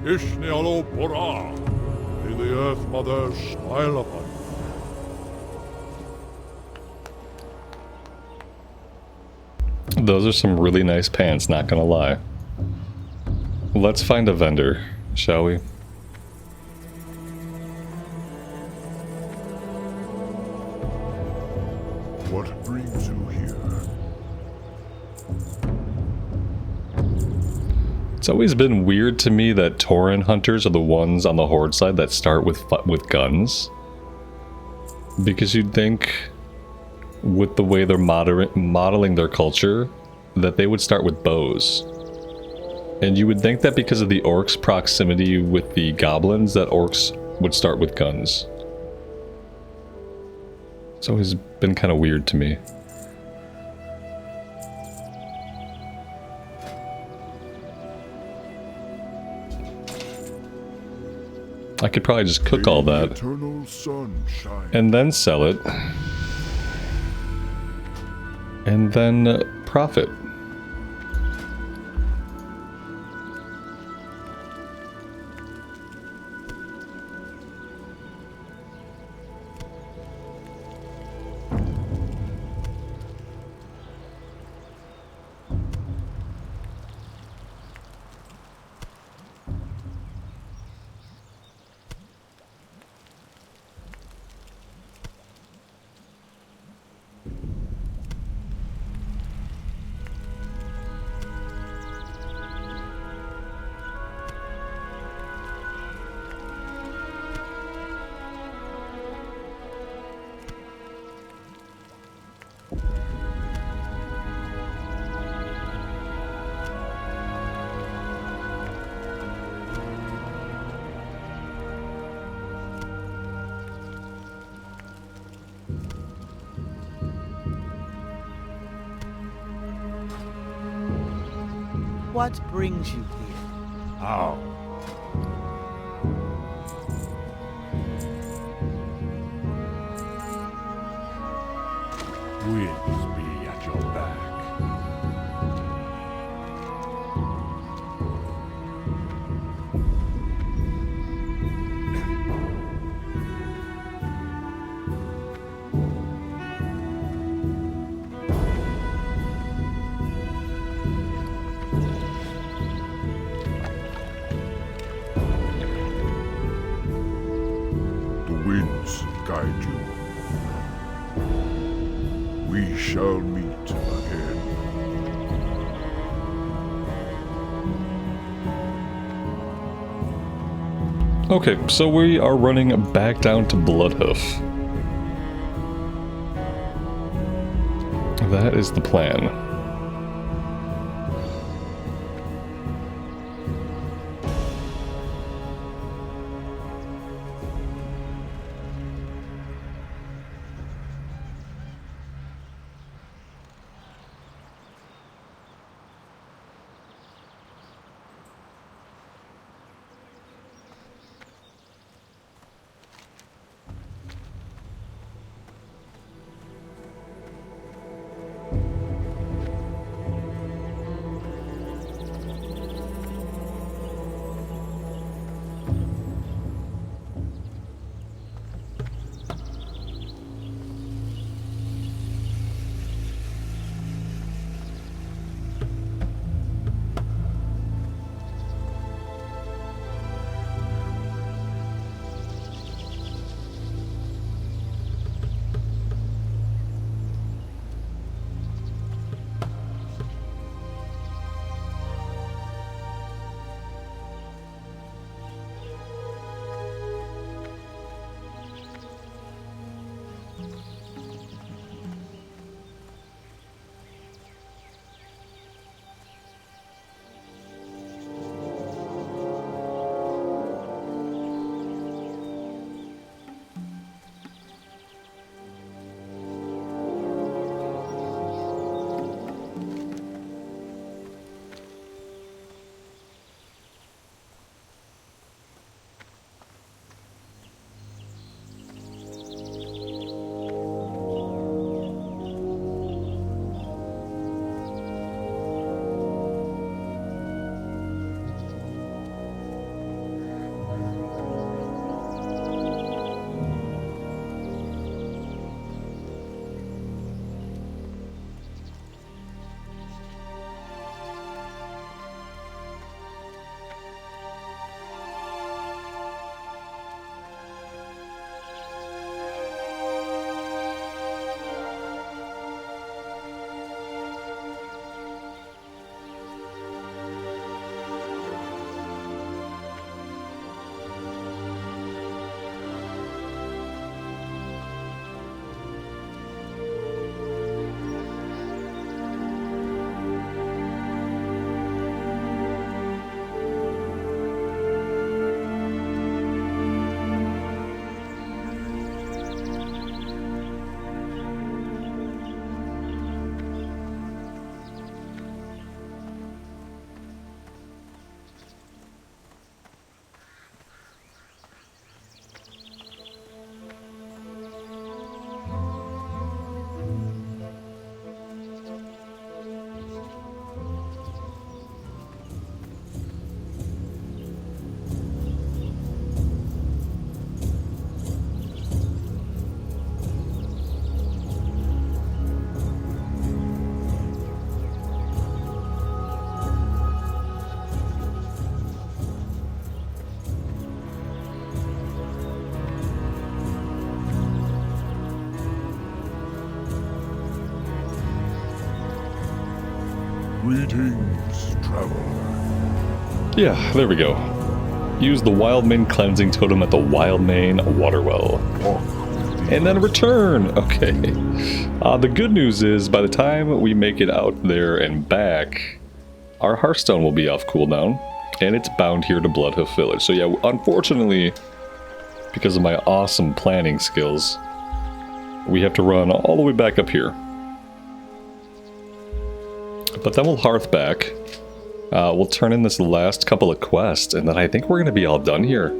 Ishnialo Bora, may the Earth Mother smile upon you. Those are some really nice pants, not gonna lie. Let's find a vendor, shall we? What brings you here? It's always been weird to me that Tauren hunters are the ones on the Horde side that start with guns. Because you'd think, with the way they're modeling their culture, that they would start with bows. And you would think that because of the orcs' proximity with the goblins, that orcs would start with guns. It's always been kind of weird to me. I could probably just cook all that Eternal sun shine. and then sell it and then profit. What brings you here? How? Winds be at your back. The winds guide you. We shall meet again. Okay, so we are running back down to Bloodhoof. That is the plan. Greetings, traveler. Yeah, there we go. Use the Wildmane cleansing totem at the Wildmane water well. Walk with the And then return! Okay. The good news is, by the time we make it out there and back, our Hearthstone will be off cooldown, and it's bound here to Bloodhoof Village. So yeah, unfortunately, because of my awesome planning skills, we have to run all the way back up here. But then we'll hearth back, We'll turn in this last couple of quests, and then I think we're going to be all done here.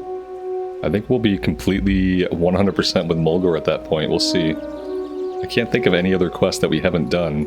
I think we'll be completely 100% with Mulgore at that point. We'll see. I can't think of any other quest that we haven't done.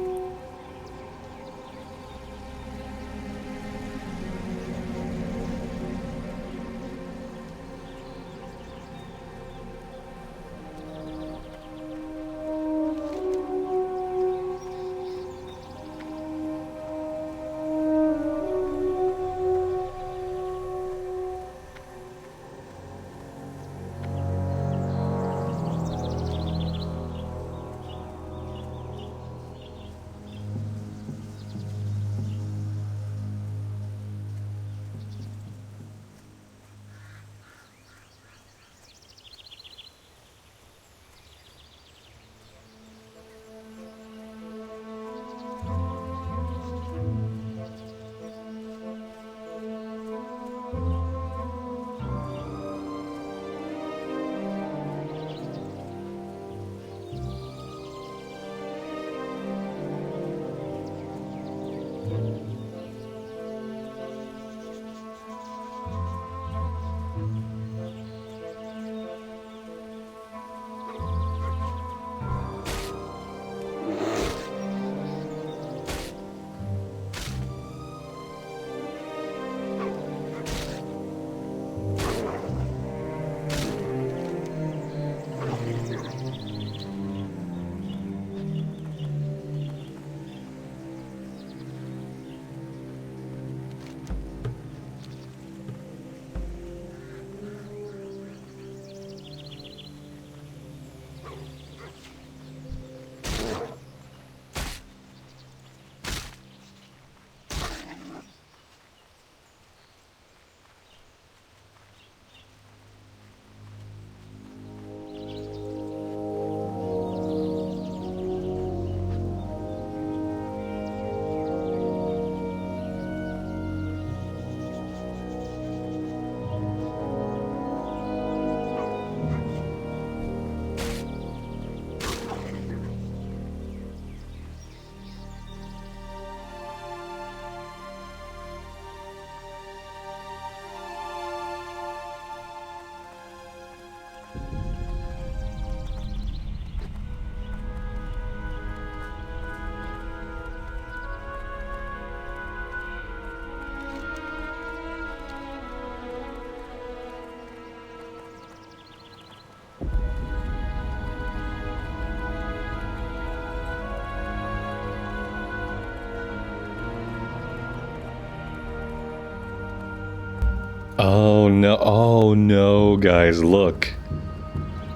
Oh no, guys, look.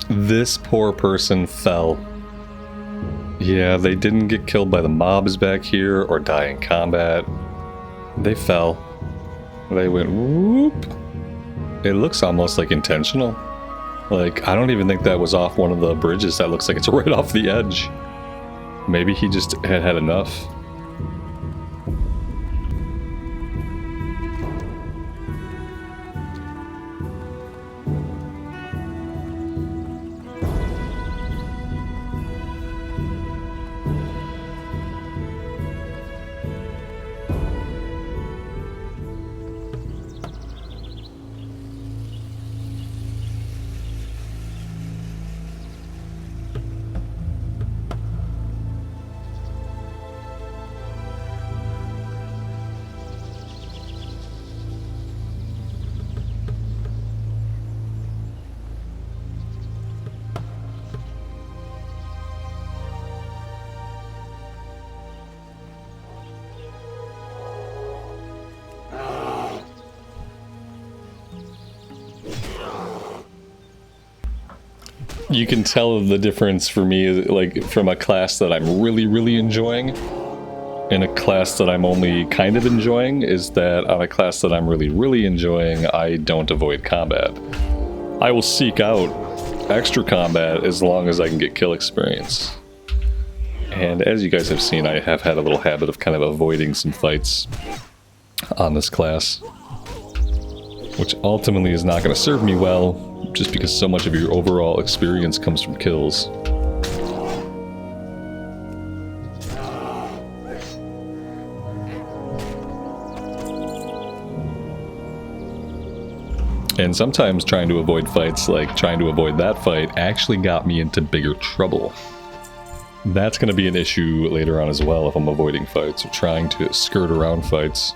This poor person fell. Yeah, they didn't get killed by the mobs back here or die in combat. They fell. They went whoop. It looks almost like intentional. Like, I don't even think that was off one of the bridges. That looks like it's right off the edge. Maybe he just had had enough. You can tell the difference for me, like, from a class that I'm really enjoying and a class that I'm only kind of enjoying, is that on a class that I'm really enjoying, I don't avoid combat. I will seek out extra combat as long as I can get kill experience. And as you guys have seen, I have had a little habit of kind of avoiding some fights on this class, which ultimately is not going to serve me well, just because so much of your overall experience comes from kills. And sometimes trying to avoid fights, like trying to avoid that fight, actually got me into bigger trouble. That's going to be an issue later on as well if I'm avoiding fights or trying to skirt around fights.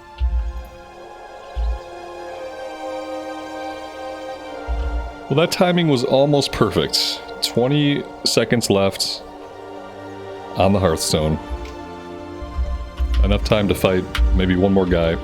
Well, that timing was almost perfect. 20 seconds left on the Hearthstone. Enough time to fight maybe one more guy.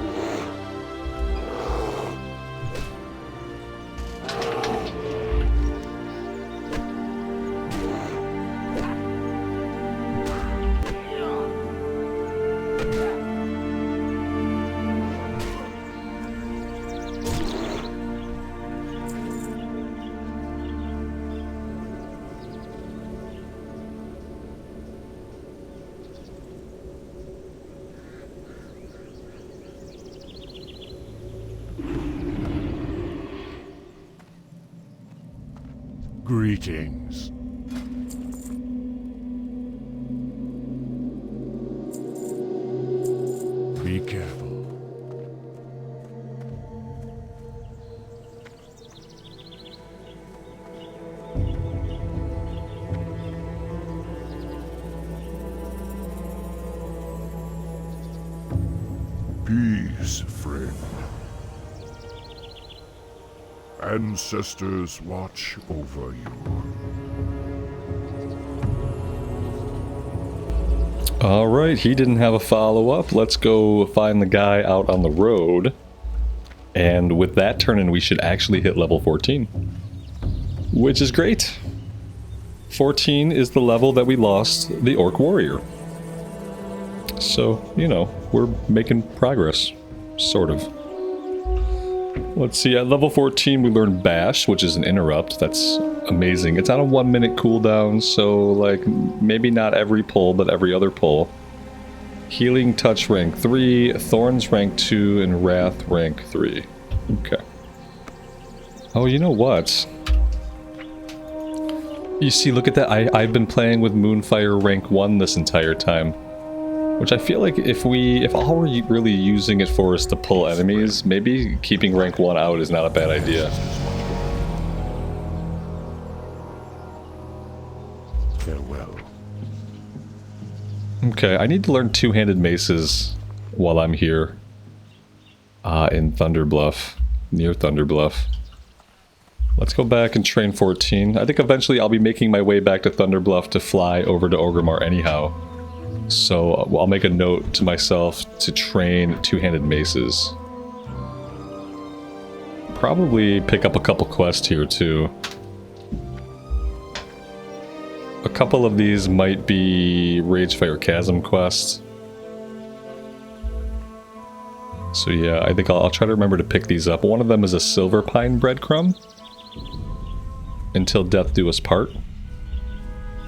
Greetings. Be careful. Peace, friend. Ancestors watch over you. Alright, he didn't have a follow-up. Let's go find the guy out on the road. And with that turn-in, we should actually hit level 14. Which is great. 14 is the level that we lost the Orc Warrior. So, you know, we're making progress. Sort of. Let's see, at level 14 we learned Bash, which is an interrupt. That's amazing. It's on a 1 minute cooldown, so like maybe not every pull, but every other pull. Healing Touch rank 3, Thorns rank 2, and Wrath rank 3. Okay. Oh, you know what? You see, look at that. I've been playing with Moonfire rank 1 this entire time. Which I feel like if all we're really using it for is to pull enemies, maybe keeping rank 1 out is not a bad idea. Farewell. Okay, I need to learn two-handed maces while I'm here. In Thunder Bluff. Near Thunder Bluff. Let's go back and train 14. I think eventually I'll be making my way back to Thunder Bluff to fly over to Orgrimmar anyhow. So I'll make a note to myself to train two-handed maces. Probably pick up a couple quests here too. A couple of these might be Ragefire Chasm quests. So yeah, I think I'll try to remember to pick these up. One of them is a Silver Pine breadcrumb. Until Death Do Us Part.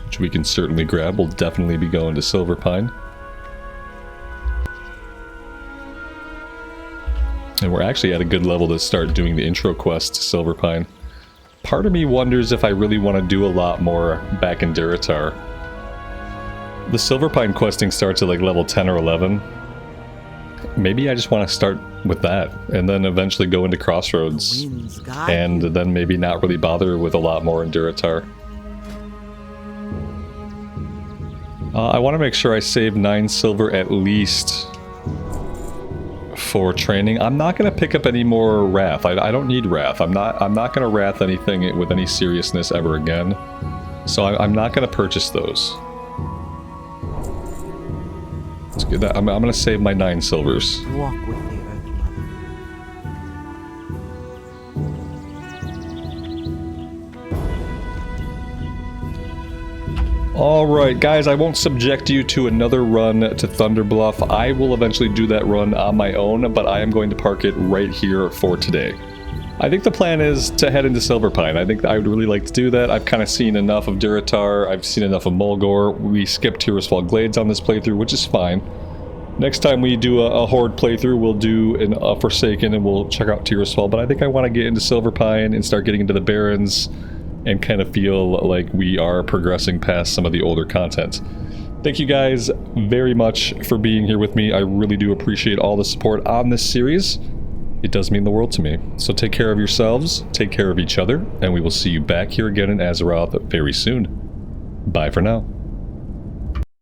Which we can certainly grab. We'll definitely be going to Silverpine. And we're actually at a good level to start doing the intro quest to Silverpine. Part of me wonders if I really want to do a lot more back in Durotar. The Silverpine questing starts at like level 10 or 11. Maybe I just want to start with that, and then eventually go into Crossroads, and then maybe not really bother with a lot more in Durotar. I want to make sure I save 9 silver at least for training. I'm not going to pick up any more Wrath. I don't need Wrath. I'm not going to Wrath anything with any seriousness ever again. So I'm not going to purchase those. Let's get that. I'm going to save my 9 silvers. Walk with the Earth Mother. Alright guys, I won't subject you to another run to Thunder Bluff. I will eventually do that run on my own, but I am going to park it right here for today. I think the plan is to head into Silverpine. I think I would really like to do that. I've kind of seen enough of Durotar, I've seen enough of Mulgore. We skipped Tirisfal Glades on this playthrough, which is fine. Next time we do a Horde playthrough, we'll do a Forsaken and we'll check out Tirisfal, but I think I want to get into Silverpine and start getting into the Barrens and kind of feel like we are progressing past some of the older content. Thank you guys very much for being here with me. I really do appreciate all the support on this series. It does mean the world to me. So take care of yourselves, take care of each other, and we will see you back here again in Azeroth very soon. Bye for now.